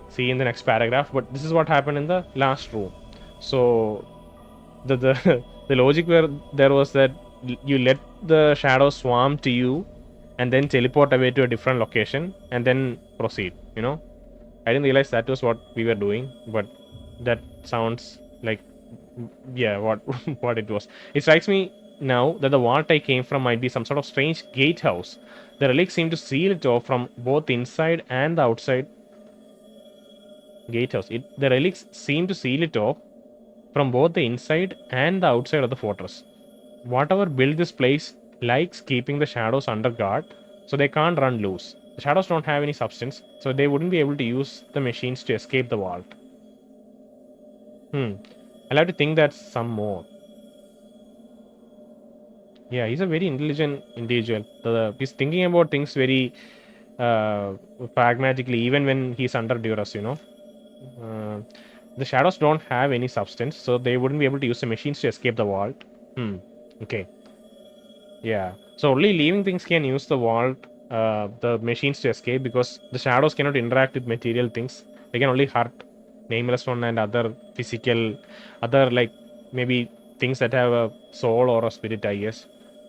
see in the next paragraph, but this is what happened in the last room. So the logic where there was that you let the shadow swarm to you and then teleport away to a different location and then proceed, you know. I didn't realize that was what we were doing, but that sounds like, yeah, what what it was. It strikes me now that the vault I came from might be some sort of strange gatehouse. The relics seem to seal it off from both inside and the outside. Gatehouse. The relics seem to seal it off from both the inside and the outside of the fortress. Whatever built this place likes keeping the shadows under guard, so they can't run loose. The shadows don't have any substance, so they wouldn't be able to use the machines to escape the vault. I'll have to think that some more. Yeah, he's a very intelligent individual. He's thinking about things very pragmatically, even when he's under duress, the shadows don't have any substance, so they wouldn't be able to use the machines to escape the vault. Okay. Yeah. So only living things can use the vault, the machines to escape, because the shadows cannot interact with material things. They can only hurt nameless one and other physical, other like maybe things that have a soul or a spirit, I guess.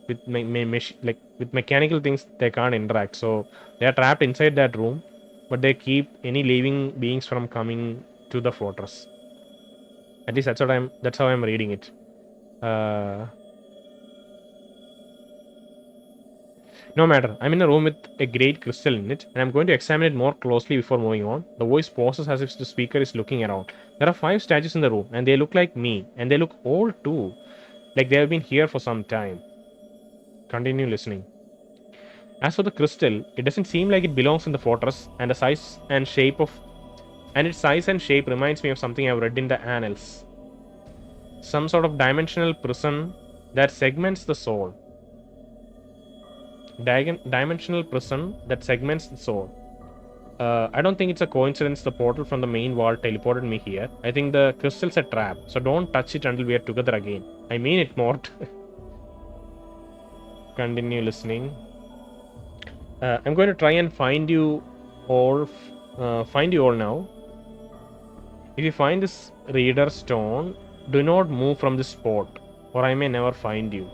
With with mechanical things, they can't interact. So they are trapped inside that room, but they keep any living beings from coming to the fortress. At least that's how I'm reading it. No matter, I'm in a room with a great crystal in it, and I'm going to examine it more closely before moving on. The voice pauses as if the speaker is looking around. There are 5 statues in the room, and they look like me, and they look old too, like they have been here for some time. Continue listening. As for the crystal, it doesn't seem like it belongs in the fortress, and its size and shape reminds me of something I've read in the annals. Some sort of dimensional prison that segments the soul. Dimensional prison that segments the soul. I don't think it's a coincidence the portal from the main wall teleported me here. I think the crystal's a trap, so don't touch it until we are together again. I mean it, Mort. Continue listening. I'm going to try and find you all now. If you find this reader stone, do not move from this spot, or I may never find you.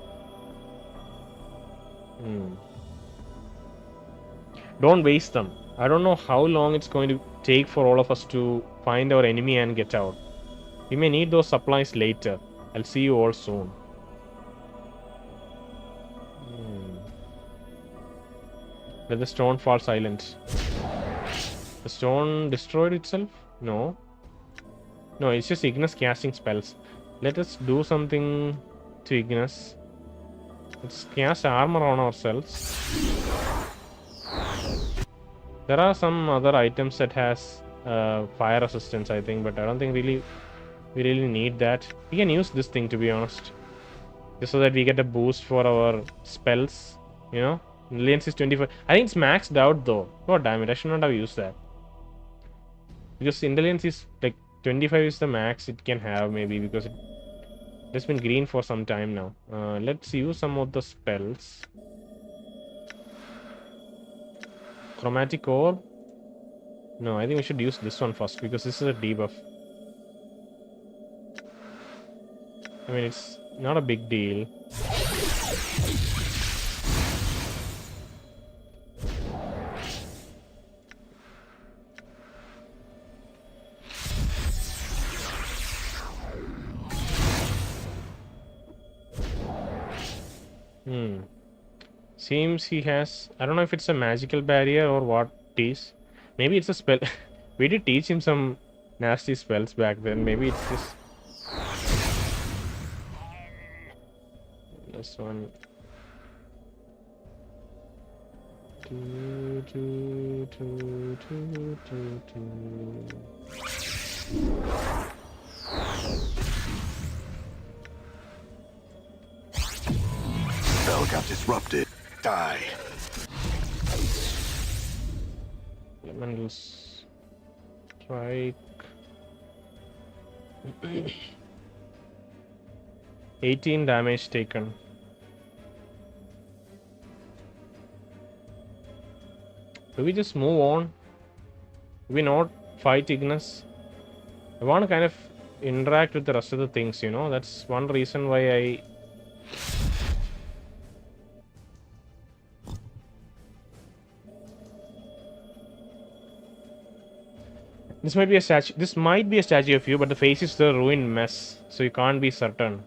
Don't waste them. I don't know how long it's going to take for all of us to find our enemy and get out. We may need those supplies later. I'll see you all soon. Let the stone fall silent. The stone destroyed itself? No. No, it's just Ignis casting spells. Let us do something to Ignis. Let's cast armor on ourselves. There are some other items that has fire resistance, I think, but I don't think we really need that. We can use this thing, to be honest, just so that we get a boost for our spells. Intelligence is 25. I think it's maxed out though. God damn it, I should not have used that. Because intelligence is like 25 is the max it can have, maybe, because it's been green for some time now. Let's use some of the spells. Chromatic orb. No, I think we should use this one first, because this is a debuff. I mean, it's not a big deal. Seems he has... I don't know if it's a magical barrier or what it is. Maybe it's a spell. We did teach him some nasty spells back then. Maybe it's just... This one. Spell got disrupted. Die. Elemental strike. 18 damage taken. Do we just move on? Do we not fight Ignis? I want to kind of interact with the rest of the things, That's one reason why I... This might be a statue. This might be a statue of you, but the face is the ruined mess, so you can't be certain.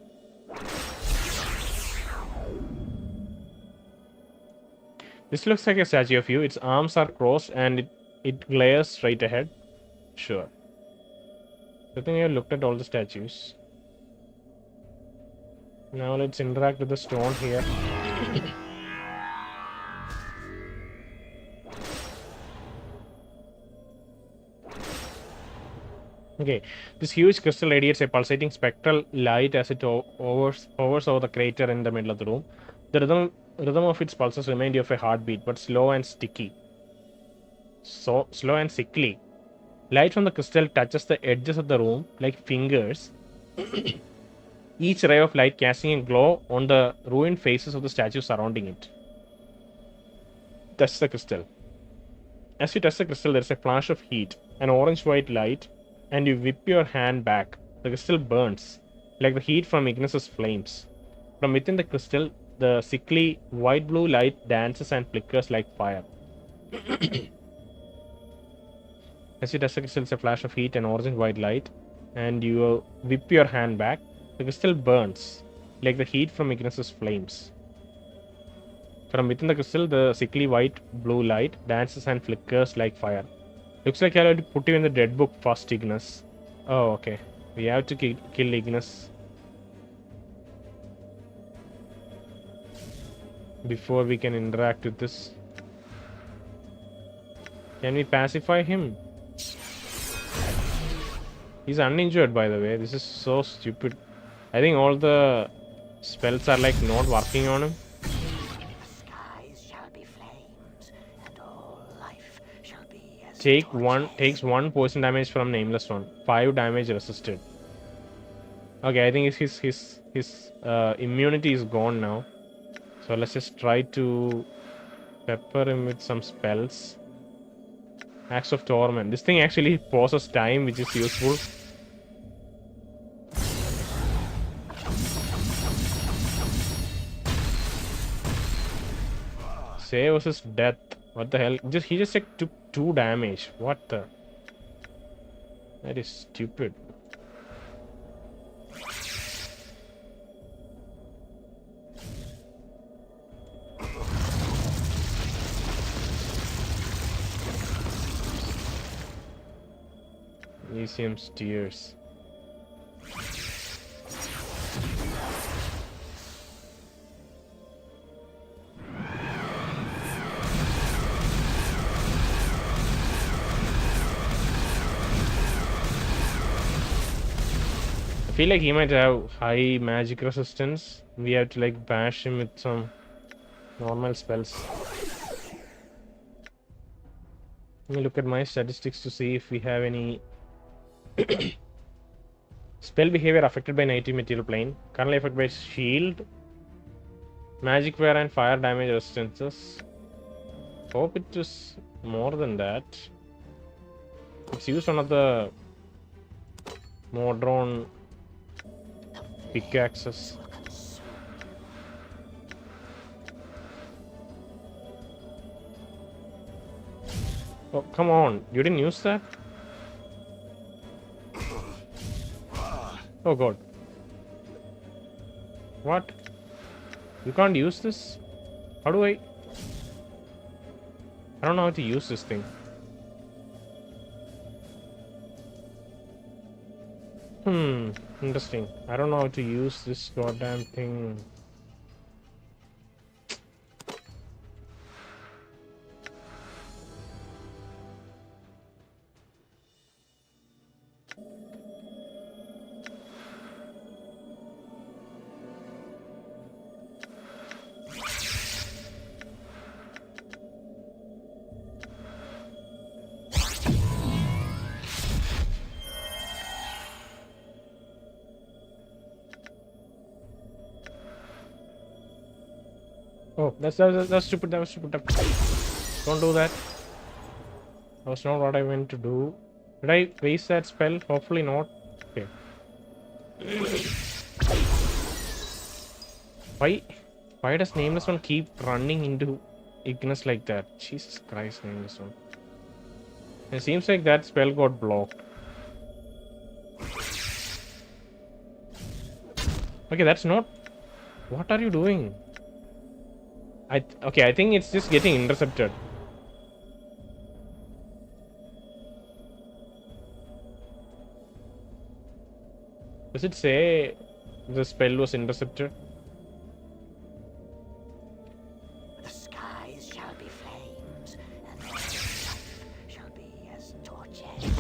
This looks like a statue of you. Its arms are crossed and it glares straight ahead. Sure. I think I looked at all the statues. Now let's interact with the stone here. Okay, this huge crystal radiates a pulsating spectral light as it hovers over the crater in the middle of the room. The rhythm of its pulses remind you of a heartbeat, but slow and sticky. So slow and sickly. Light from the crystal touches the edges of the room like fingers. Each ray of light casting a glow on the ruined faces of the statues surrounding it. Touch the crystal. As you touch the crystal, there is a flash of heat, an orange-white light, and you whip your hand back. The crystal burns, like the heat from Ignis's flames. From within the crystal, the sickly white-blue light dances and flickers like fire. As you touch the crystal, there is a flash of heat and orange-white light, and you whip your hand back. The crystal burns, like the heat from Ignis's flames. From within the crystal, the sickly white-blue light dances and flickers like fire. Looks like I have to put you in the dead book first, Ignis. Oh, okay. We have to kill Ignis before we can interact with this. Can we pacify him? He's uninjured, by the way. This is so stupid. I think all the spells are like not working on him. Skies shall be flames, and all life shall be as Takes one poison damage from Nameless One. 5 damage resisted. Okay, I think his immunity is gone now. So let's just try to pepper him with some spells. Axe of Torment. This thing actually pauses time, which is useful. Save versus death. What the hell? He just like, took 2 damage. What the? That is stupid. Elysium's tears. I feel like he might have high magic resistance. We have to like bash him with some normal spells. Let me look at my statistics to see if we have any spell behavior affected by native material plane. Currently affected by shield, magic wear, and fire damage resistances. Hope it is more than that. Let's use one of the modern pickaxes. Oh, come on. You didn't use that? Oh god. What? You can't use this? How do I don't know how to use this thing. Interesting. I don't know how to use this goddamn thing. Oh, that's stupid. That was stupid. Don't do that. That was not what I meant to do. Did I waste that spell? Hopefully not. Okay. Why does Nameless One keep running into Ignis like that? Jesus Christ, Nameless One. It seems like that spell got blocked. Okay, that's not... What are you doing? Okay, I think it's just getting intercepted. Does it say the spell was intercepted? The skies shall be flames, and all life shall be as torches.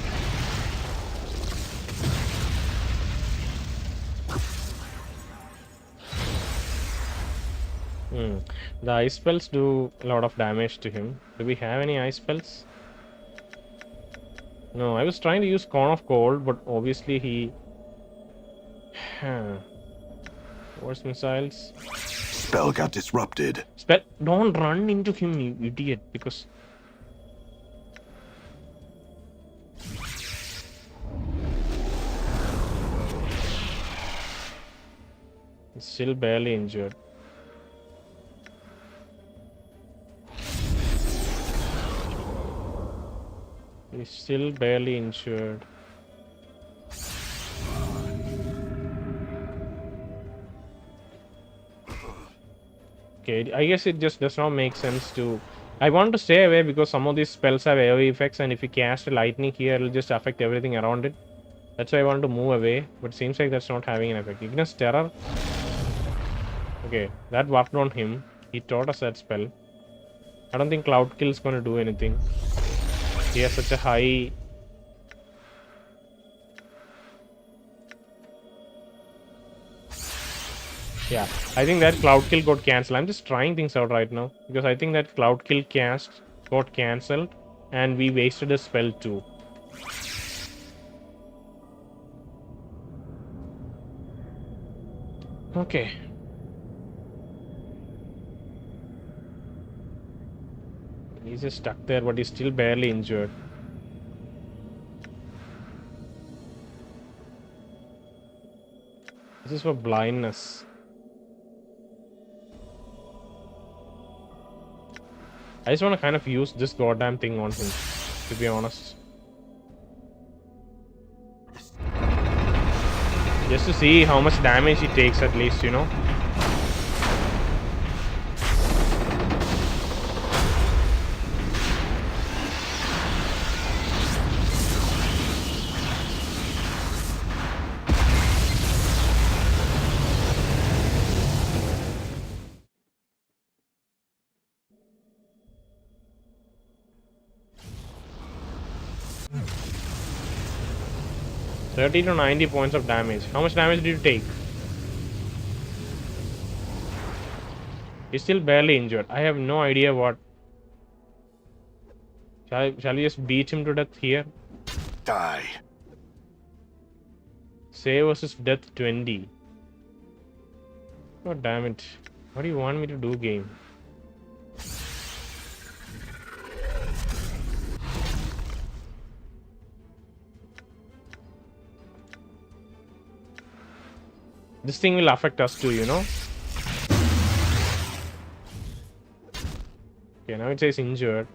The ice spells do a lot of damage to him. Do we have any ice spells? No, I was trying to use Cone of Cold, but obviously he... Force missiles. Spell got disrupted. Spell... Don't run into him, you idiot, because... He's still barely injured. He's still barely injured. Okay, I guess it just does not make sense to... I want to stay away because some of these spells have AoE effects, and if you cast a lightning here, it'll just affect everything around it. That's why I want to move away, but seems like that's not having an effect. Ignis Terror. Okay, that worked on him. He taught us that spell. I don't think Cloud Kill is going to do anything. He has such a high... Yeah, I think that Cloud Kill got cancelled. I'm just trying things out right now, because I think that Cloud Kill cast got cancelled, and we wasted a spell too. Okay. He's just stuck there, but he's still barely injured. This is for blindness. I just want to kind of use this goddamn thing on him, to be honest. Just to see how much damage he takes at least, you know. $30 to 90 points of damage. How much damage did you take? He's still barely injured. I have no idea what... Shall we just beat him to death here? Die. Save versus death 20. God damn it. What do you want me to do, game? This thing will affect us too, you know? Okay, now it says injured.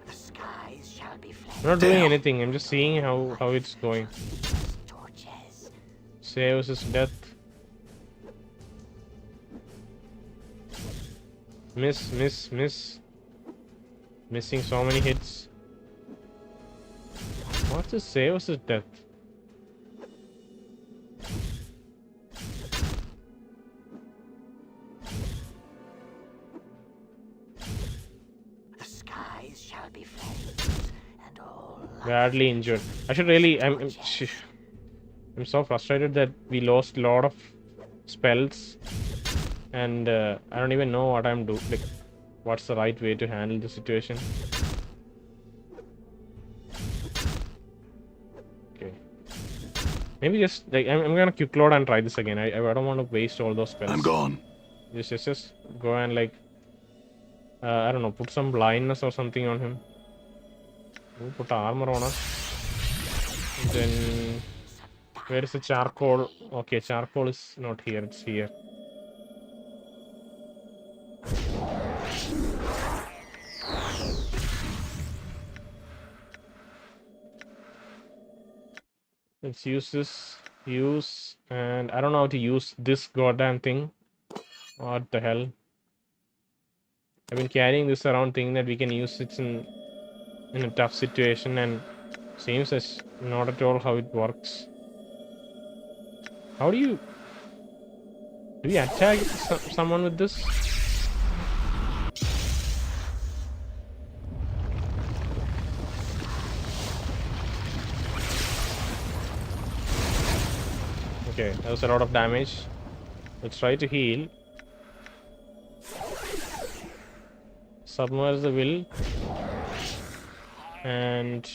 The skies shall be flames. I'm not doing anything, I'm just seeing how it's going. As torches. Save versus death. Miss, miss, miss. Missing so many hits. What's this save versus death? The skies shall be flames, and all life Badly injured. I should really... I'm so frustrated that we lost a lot of spells. And I don't even know what I'm doing. Like, what's the right way to handle the situation? Okay. Maybe just like I'm gonna quick load and try this again. I don't want to waste all those spells. I'm gone. Just go and like I don't know, put some blindness or something on him. We'll put armor on us. Then where is the charcoal? Okay, charcoal is not here, it's here. Let's use this. Use, and I don't know how to use this goddamn thing. What the hell? I've been carrying this around thinking that we can use it in a tough situation, and seems as not at all how it works. How do we attack someone with this? Okay, that was a lot of damage. Let's try to heal. Submerge the will. And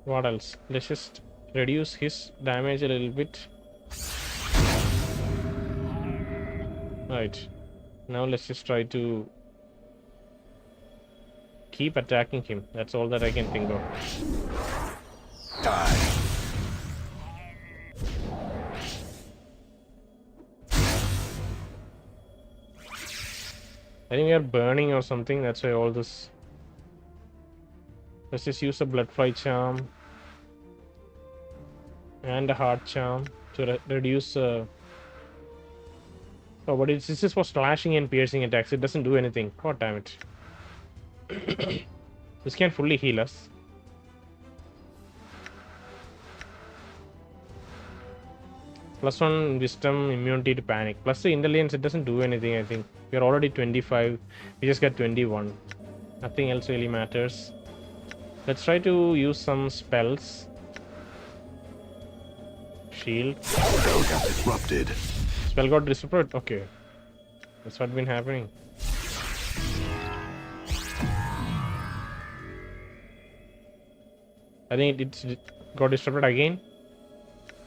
what else? Let's just reduce his damage a little bit. Right. Now let's just try to keep attacking him. That's all that I can think of. Die. I think we are burning or something. That's why all this. Let's just use a Bloodfly charm and a Heart charm to reduce. Oh, but this is for slashing and piercing attacks. It doesn't do anything. God damn it. This can fully heal us. +1 wisdom, immunity to panic. Plus the intelligence, it doesn't do anything, I think. We are already 25. We just got 21. Nothing else really matters. Let's try to use some spells. Shield. Spell got disrupted. Spell got disrupted? Okay. That's what's been happening. I think it got disrupted again.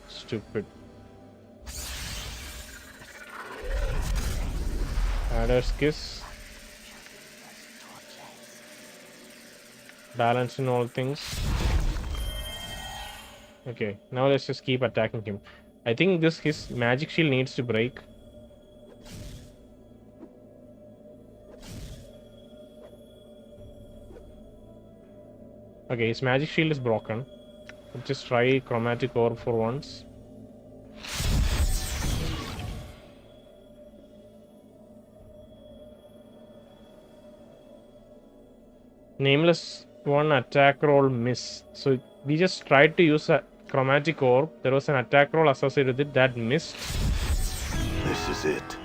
Stupid. Adder's Kiss. Balance in all things. Okay, now let's just keep attacking him. I think his magic shield needs to break. Okay, his magic shield is broken. Let's just try chromatic orb for once. Nameless one attack roll miss. So we just tried to use a chromatic orb. There was an attack roll associated with it that missed. This is it.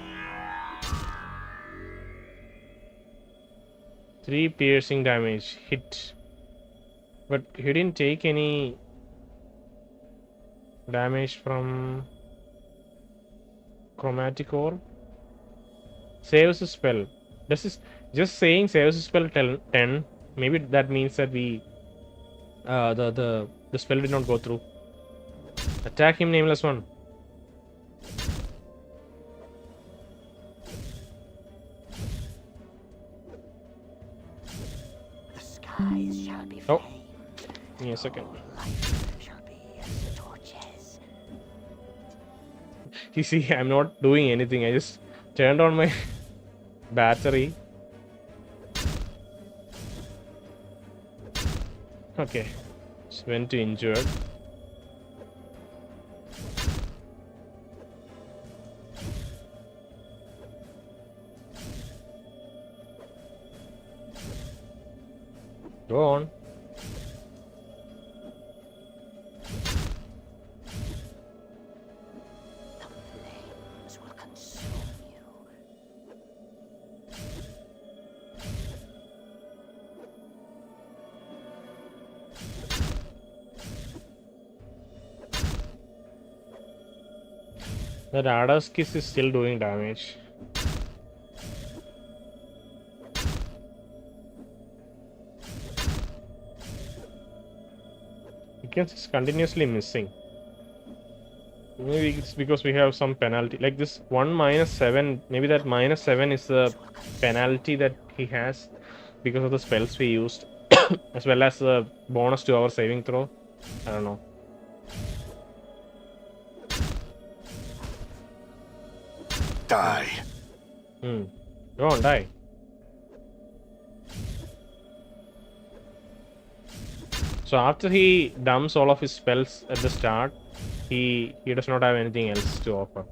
3 piercing damage hit. But he didn't take any damage from chromatic orb. Saves the spell. This is just saying saves the spell 10. Maybe that means that we the spell did not go through. Attack him, nameless one. The skies shall be Oh. flamed. Give me a second. Life shall be as the torches. You see, I'm not doing anything. I just turned on my battery. Okay. Just went to injured. Go on. The flames will consume you. That Adder's Kiss is still doing damage. It's continuously missing. Maybe it's because we have some penalty. Like this 1 -7. Maybe that -7 is the penalty that he has because of the spells we used, as well as the bonus to our saving throw. I don't know. Die. Go on, die. So after he dumps all of his spells at the start, he does not have anything else to offer.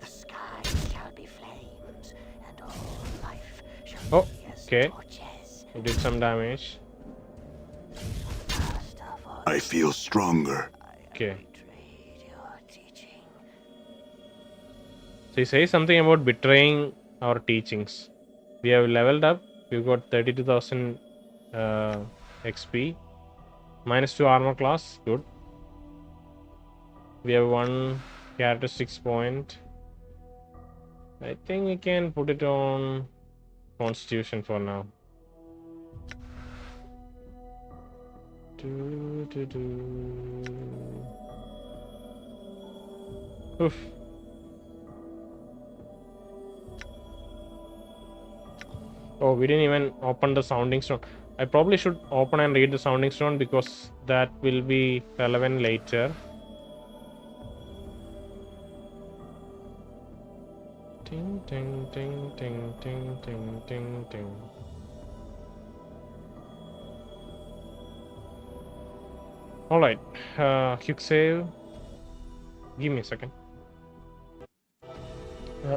The skies shall be flames, and all life shall Oh, be as okay. torches. He did some damage. Master for I feel stronger. Okay. betrayed your teaching. So he says something about betraying our teachings. We have leveled up. We've got 32,000 XP. -2 armor class. Good. We have one characteristics point. I think we can put it on Constitution for now. Oof. Oh, we didn't even open the sounding stone. I probably should open and read the sounding stone because that will be relevant later. Ting, ting, ting, ting, ting, ting, ting, ting. Alright, quick save. Give me a second.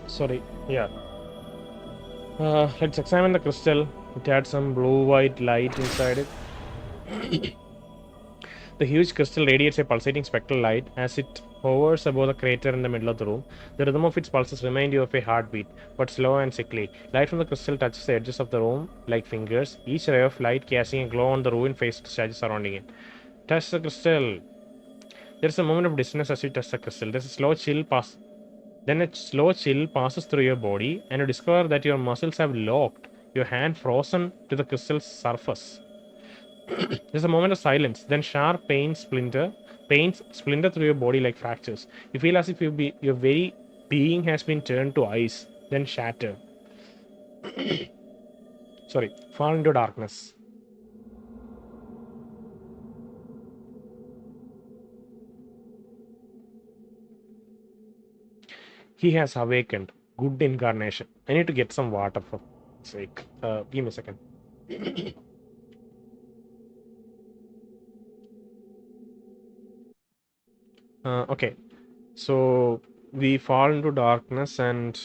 Sorry, yeah. Let's examine the crystal. It had some blue-white light inside it. The huge crystal radiates a pulsating spectral light as it hovers above the crater in the middle of the room. The rhythm of its pulses remind you of a heartbeat, but slow and sickly. Light from the crystal touches the edges of the room like fingers, each ray of light casting a glow on the ruined face statues surrounding it. Touch the crystal. There's a moment of dizziness as you touch the crystal. There's a slow chill pass. Then a slow chill passes through your body, and you discover that your muscles have locked, your hand frozen to the crystal's surface. There's a moment of silence. Then sharp pains splinter through your body like fractures. You feel as if your very being has been turned to ice, then shatter. Sorry, fall into darkness. He has awakened. Good incarnation. I need to get some water for sake. Give me a second. Okay, so we fall into darkness and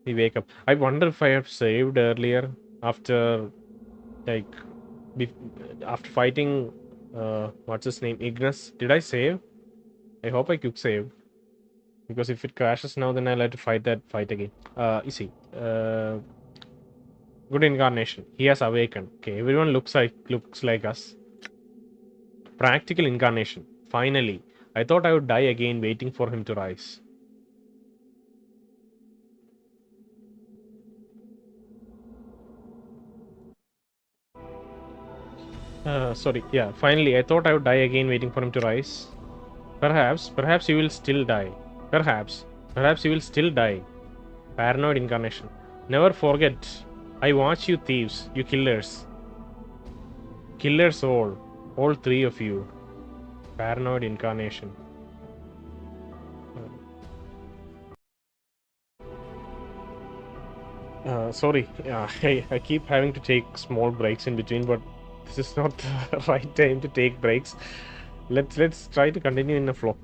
we wake up. I wonder if I have saved earlier after, like, after fighting, what's his name, Ignis. Did I save? I hope I quick save, because if it crashes now, then I'll have to fight that fight again. You see, good incarnation. He has awakened. Okay, everyone looks like us. Practical incarnation. Finally, I thought I would die again, waiting for him to rise. Sorry. Yeah, finally, I thought I would die again, waiting for him to rise. Perhaps you will still die. Perhaps you will still die. Paranoid incarnation. Never forget. I watch you thieves, you killers. Killers all three of you. Paranoid incarnation. Sorry, I keep having to take small breaks in between, but this is not the right time to take breaks. Let's try to continue in a flow.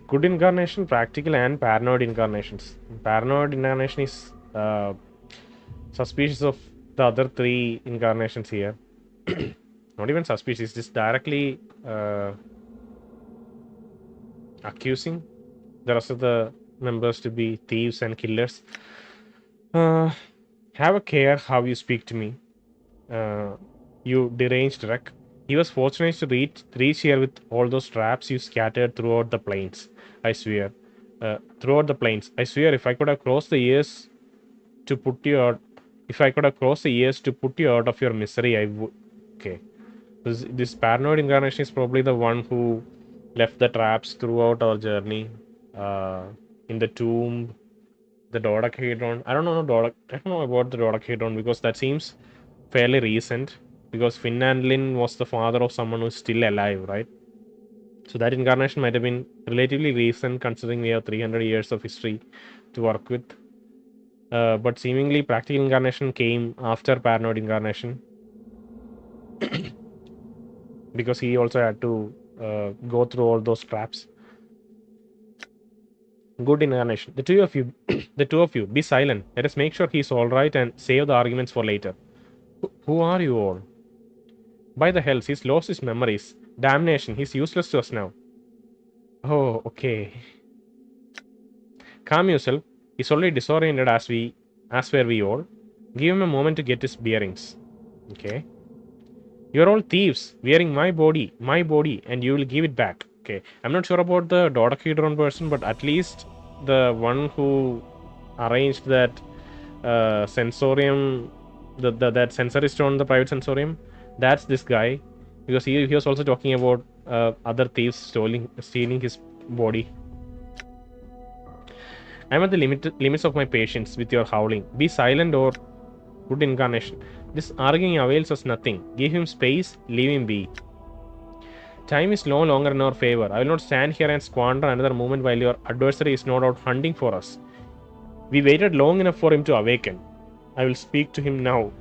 Good incarnation, practical, and paranoid incarnations. Paranoid incarnation is suspicious of the other three incarnations here. Not even suspicious, just directly accusing the rest of the members to be thieves and killers. Have a care how you speak to me. You deranged wreck. He was fortunate to reach here with all those traps you scattered throughout the plains. I swear. Throughout the plains. I swear if I could have crossed the years to put you out, if I could have crossed the years to put you out of your misery, I would. Okay. This paranoid incarnation is probably the one who left the traps throughout our journey. In the tomb, the dodecahedron. I don't know about the dodecahedron because that seems fairly recent. Because Finn and Lin was the father of someone who's still alive, right? So that incarnation might have been relatively recent, considering we have 300 years of history to work with. But seemingly, practical incarnation came after paranoid incarnation. Because he also had to go through all those traps. Good incarnation. The two of you, the two of you, be silent. Let us make sure he's all right and save the arguments for later. Who are you all? By the hells, he's lost his memories. Damnation, he's useless to us now. Oh, okay. Calm yourself. He's already disoriented as were we all. Give him a moment to get his bearings. Okay. You're all thieves, wearing my body, and you will give it back. Okay. I'm not sure about the dodecahedron person, but at least the one who arranged that sensorium, that sensory stone, the private sensorium, that's this guy. Because he was also talking about other thieves stealing his body. I'm at the limits of my patience with your howling. Be silent or good incarnation. This arguing avails us nothing. Give him space, leave him be. Time is no longer in our favor. I will not stand here and squander another moment while your adversary is no doubt hunting for us. We waited long enough for him to awaken. I will speak to him now.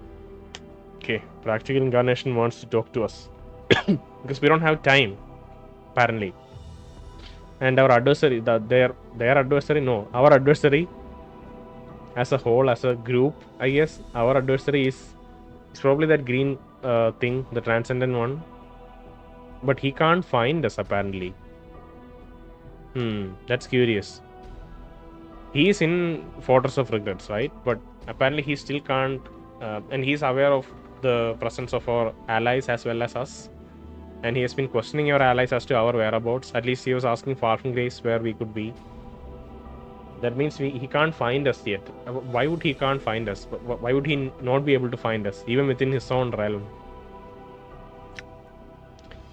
Okay, practical incarnation wants to talk to us. Because we don't have time, apparently. And our adversary, their adversary, no, our adversary as a whole, as a group, I guess, our adversary is probably that green thing, the transcendent one. But he can't find us, apparently. That's curious. He is in Fortress of Regrets, right? But apparently he still can't, and he's aware of the presence of our allies as well as us. And he has been questioning our allies as to our whereabouts. At least he was asking Falcon Grace where we could be. That means he can't find us yet. Why would he can't find us? Why would he not be able to find us, even within his own realm?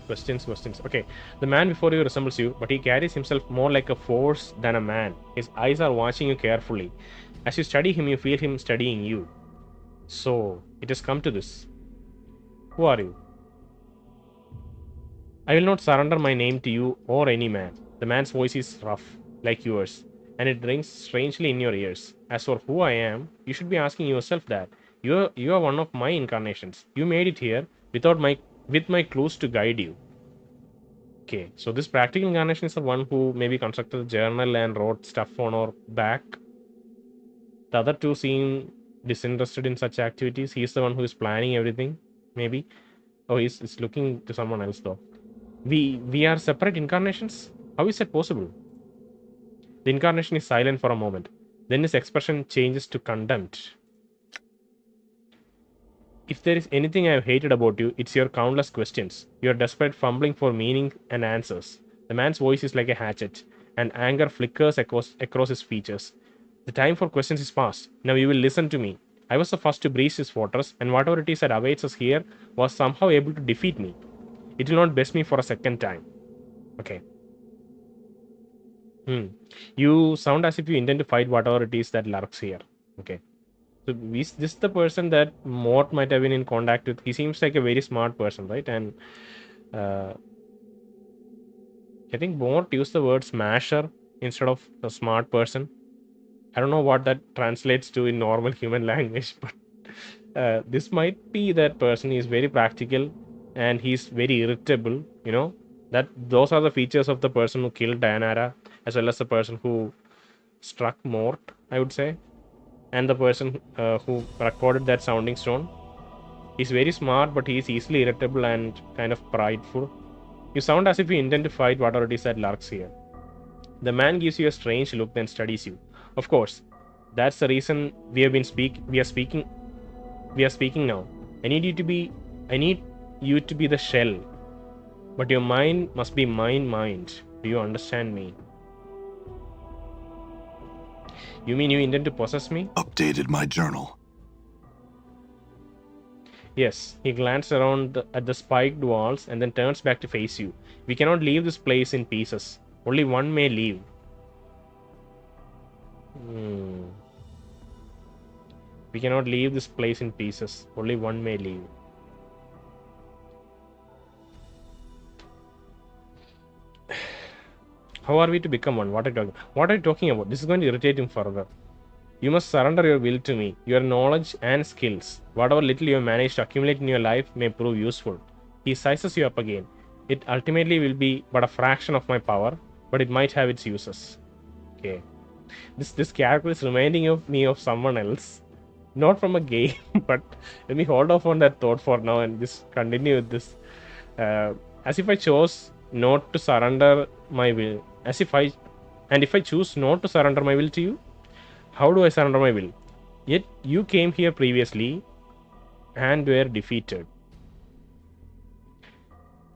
Questions. Okay. The man before you resembles you, but he carries himself more like a force than a man. His eyes are watching you carefully. As you study him, you feel him studying you. So, it has come to this. Who are you? I will not surrender my name to you or any man. The man's voice is rough, like yours, and it rings strangely in your ears. As for who I am, you should be asking yourself that. You are one of my incarnations. You made it here with my clues to guide you. Okay, so this practical incarnation is the one who maybe constructed a journal and wrote stuff on our back. The other two seem disinterested in such activities. He's the one who is planning everything, maybe. Oh, he's looking to someone else though. We are separate incarnations? How is that possible? The incarnation is silent for a moment. Then his expression changes to contempt. If there is anything I have hated about you, it's your countless questions. Your desperate fumbling for meaning and answers. The man's voice is like a hatchet, and anger flickers across his features. The time for questions is past. Now you will listen to me. I was the first to breach this fortress, and whatever it is that awaits us here was somehow able to defeat me. It will not best me for a second time. Okay. You sound as if you intend to fight whatever it is that lurks here. Okay. So this is the person that Mort might have been in contact with. He seems like a very smart person, right? And I think Mort used the word smasher instead of a smart person. I don't know what that translates to in normal human language, but this might be that person. He's very practical and he's very irritable, you know. Those are the features of the person who killed Dianara, as well as the person who struck Mort, I would say. And the person who recorded that sounding stone. He's very smart, but he's easily irritable and kind of prideful. You sound as if you intend to fight whatever it is that lurks here. The man gives you a strange look, then studies you. Of course, that's the reason we are speaking now. I need you to be the shell. But your mind must be my mind. Do you understand me? You mean you intend to possess me? Updated my journal. Yes. He glanced around at the spiked walls and then turns back to face you. We cannot leave this place in pieces. Only one may leave. We cannot leave this place in pieces. Only one may leave. How are we to become one? What are you talking about? This is going to irritate him further. You must surrender your will to me. Your knowledge and skills, whatever little you have managed to accumulate in your life, may prove useful. He sizes you up again. It ultimately will be but a fraction of my power, but it might have its uses. Okay. This character is reminding of me of someone else. Not from a game, but let me hold off on that thought for now and just continue with this. As if I chose not to surrender my will. If I choose not to surrender my will to you, how do I surrender my will? Yet you came here previously and were defeated.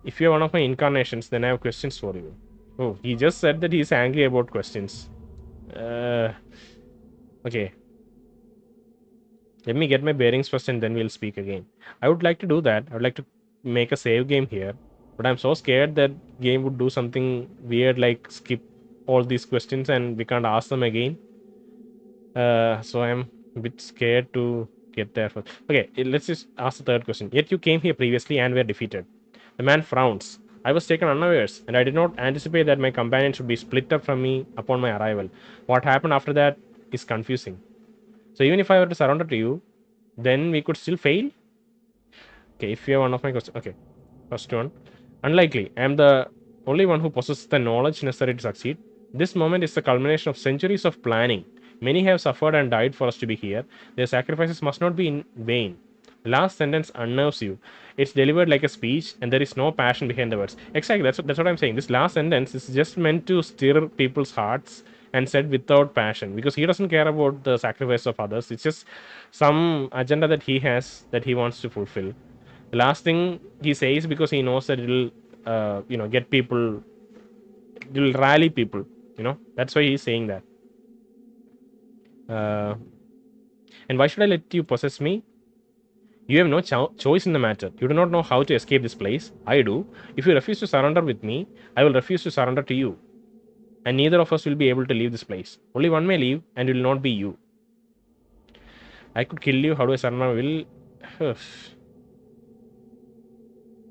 If you're one of my incarnations, then I have questions for you. Oh, he just said that he's angry about questions. Okay. Let me get my bearings first and then we'll speak again. I would like to do that. I would like to make a save game here. But I'm so scared that game would do something weird like skip all these questions and we can't ask them again. So I'm a bit scared to get there first. Okay, let's just ask the third question. Yet you came here previously and were defeated. The man frowns. I was taken unawares, and I did not anticipate that my companion should be split up from me upon my arrival. What happened after that is confusing. So even if I were to surrender to you, then we could still fail? Okay, if you have one of my questions. Okay, first one. Unlikely. I am the only one who possesses the knowledge necessary to succeed. This moment is the culmination of centuries of planning. Many have suffered and died for us to be here. Their sacrifices must not be in vain. The last sentence unnerves you. It's delivered like a speech, and there is no passion behind the words. Exactly, that's what I'm saying. This last sentence is just meant to stir people's hearts and said without passion, because he doesn't care about the sacrifice of others. It's just some agenda that he has that he wants to fulfill. The last thing he says because he knows that it'll, get people, it'll rally people. That's why he's saying that. And why should I let you possess me? You have no choice in the matter. You do not know how to escape this place. I do. If you refuse to surrender with me, I will refuse to surrender to you. And neither of us will be able to leave this place. Only one may leave, and it will not be you. I could kill you. How do I surrender my will?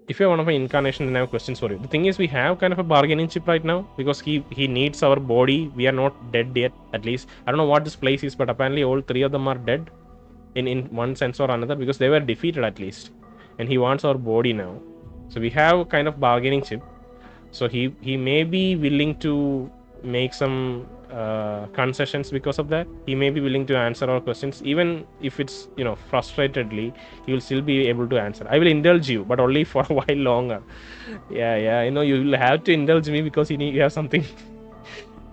If you're one of my incarnations, then I have questions for you. The thing is, we have kind of a bargaining chip right now because he needs our body. We are not dead yet, at least. I don't know what this place is, but apparently all three of them are dead in one sense or another because they were defeated at least. And he wants our body now. So we have kind of bargaining chip. So he may be willing to make some concessions because of that. He may be willing to answer our questions, even if it's frustratedly. He will still be able to answer. I will indulge you, but only for a while longer. Yeah. You will have to indulge me because you have something.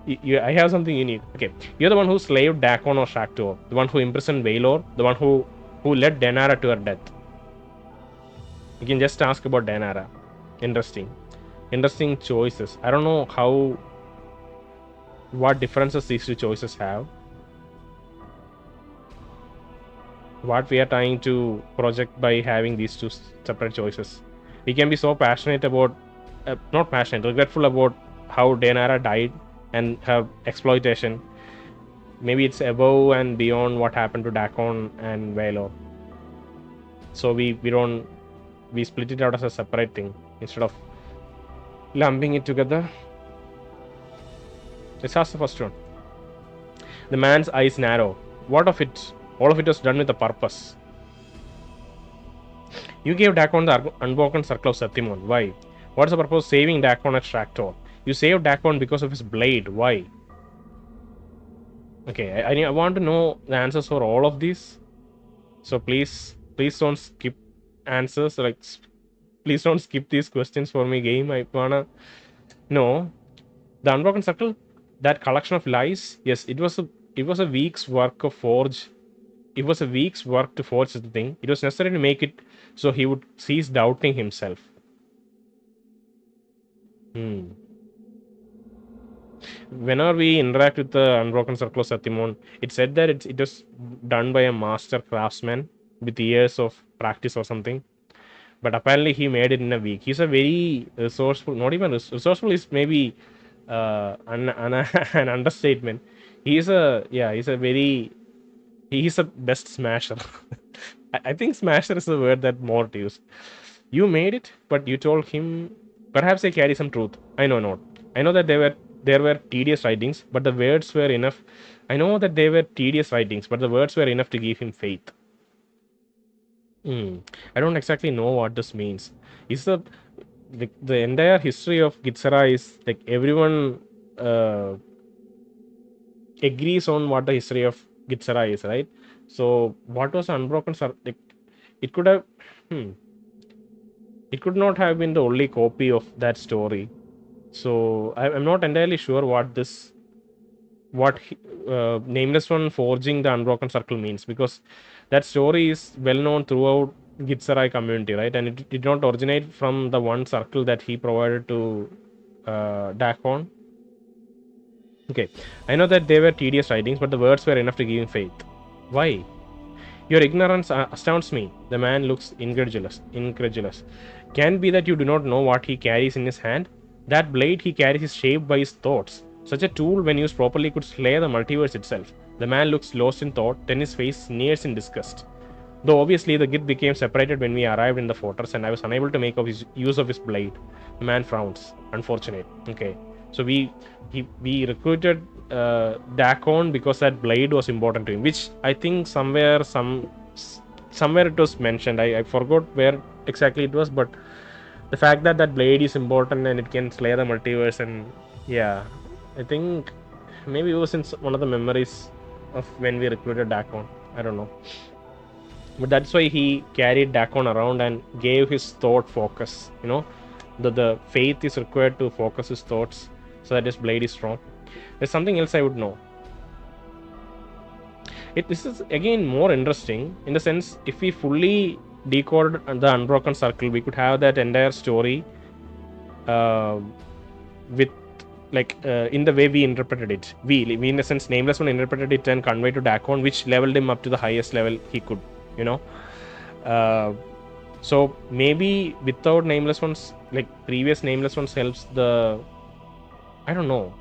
I have something you need. Okay, you're the one who slaved Dakon or Shaktor, the one who imprisoned Valor, the one who led Daenara to her death. You can just ask about Daenara. Interesting choices. I don't know what differences these two choices have. What we are trying to project by having these two separate choices. We can be so passionate about, not passionate, regretful about how Daenara died and her exploitation. Maybe it's above and beyond what happened to Dakon and Valor. So we split it out as a separate thing instead of lumping it together. Let's ask the first one. The man's eyes narrow. What of it? All of it was done with a purpose. You gave Dakon the unbroken circle of Satimon. Why? What's the purpose of saving Dakon at Shraktor? You saved Dakon because of his blade. Why? Okay, I want to know the answers for all of these. So please don't skip answers. Like, please don't skip these questions for me, game. I wanna know. The unbroken circle, that collection of lies. Yes, it was a week's work of forge. It was a week's work to forge the thing. It was necessary to make it so he would cease doubting himself. Whenever we interact with the unbroken circle of Satimon, it said that it was done by a master craftsman with years of practice or something. But apparently he made it in a week. He's a very resourceful, not even resourceful is maybe an understatement. He's a best smasher. I think smasher is the word that more to use. You made it, but you told him, perhaps I carry some truth. I know not. I know that there were tedious writings, but the words were enough. I know that they were tedious writings, but the words were enough to give him faith. I don't exactly know what this means. the entire history of Gitsara is like everyone agrees on what the history of Gitsara is, right? So what was Unbroken Circle? Like, it could have, it could not have been the only copy of that story. So I'm not entirely sure what Nameless One forging the Unbroken Circle means, because that story is well known throughout Gitsarai community, right? And it did not originate from the one circle that he provided to Dakon. Okay, I know that they were tedious writings, but the words were enough to give him faith. Why? Your ignorance astounds me. The man looks incredulous. Incredulous. Can be that you do not know what he carries in his hand? That blade he carries is shaped by his thoughts. Such a tool, when used properly, could slay the multiverse itself. The man looks lost in thought, then his face sneers in disgust. Though obviously the Gith became separated when we arrived in the fortress, and I was unable to make use of his blade. The man frowns. Unfortunate. Okay. So we recruited Dakon because that blade was important to him, which I think somewhere it was mentioned. I forgot where exactly it was, but the fact that that blade is important and it can slay the multiverse, and yeah, I think maybe it was in one of the memories of when we recruited Dakon. I don't know. But that's why he carried Dakon around and gave his thought focus. You know, the faith is required to focus his thoughts so that his blade is strong. There's something else I would know. This is again more interesting in the sense, if we fully decoded the Unbroken Circle, we could have that entire story with in the way we interpreted it. We in the sense, Nameless One interpreted it and conveyed to Dakon, which leveled him up to the highest level he could. You know, so maybe without Nameless One's, previous Nameless One's helps, I don't know.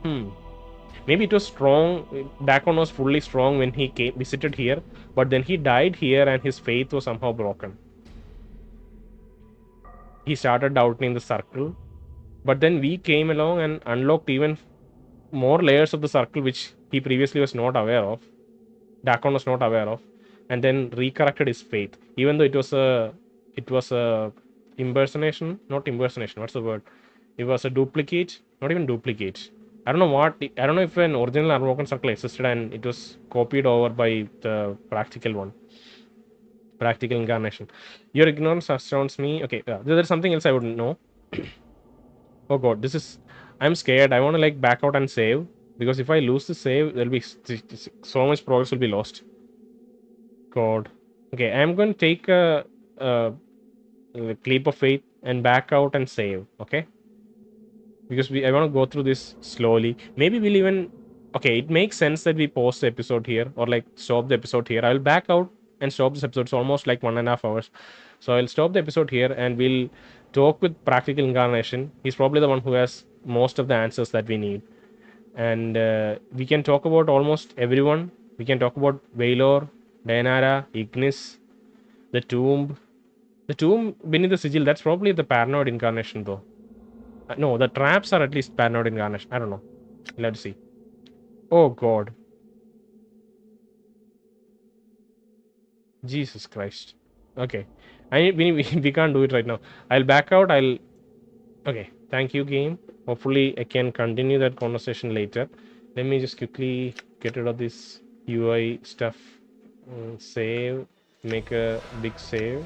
Maybe it was strong. Dakon was fully strong when he visited here, but then he died here and his faith was somehow broken. He started doubting the circle, but then we came along and unlocked even more layers of the circle which he previously was not aware of. Dakon was not aware of, and then recorrected his faith, even though it was a impersonation, not impersonation. What's the word? It was a duplicate, not even duplicate. I don't know if an original Unbroken Circle existed and it was copied over by the practical one. Practical incarnation. Your ignorance astounds me. Okay, there's something else I wouldn't know. Oh god, I'm scared. I want to back out and save, because if I lose the save, there'll be so much progress will be lost. God. Okay, I'm going to take a leap of faith and back out and save. Okay, because I want to go through this slowly. Maybe we'll even, okay, it makes sense that we pause the episode here, or stop the episode here. I'll back out and stop this episode. It's almost 1.5 hours, so I'll stop the episode here and we'll talk with Practical Incarnation. He's probably the one who has most of the answers that we need, and we can talk about almost everyone. We can talk about Valor, Daenara, Ignis, the tomb beneath the sigil. That's probably the paranoid incarnation, though. No, the traps are at least paranoid incarnation. I don't know. Let's see. Oh god. Jesus Christ. Okay. We can't do it right now. I'll back out. Okay. Thank you, game. Hopefully I can continue that conversation later. Let me just quickly get rid of this UI stuff. Save. Make a big save.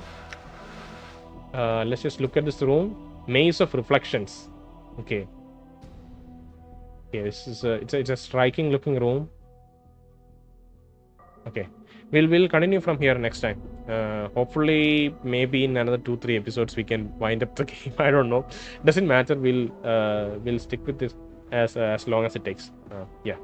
Let's just look at this room. Maze of Reflections. Okay. This is it's a striking looking room. Okay, we'll continue from here next time. Hopefully, maybe in another 2-3 episodes we can wind up the game. I don't know. Doesn't matter. We'll stick with this as long as it takes. Yeah.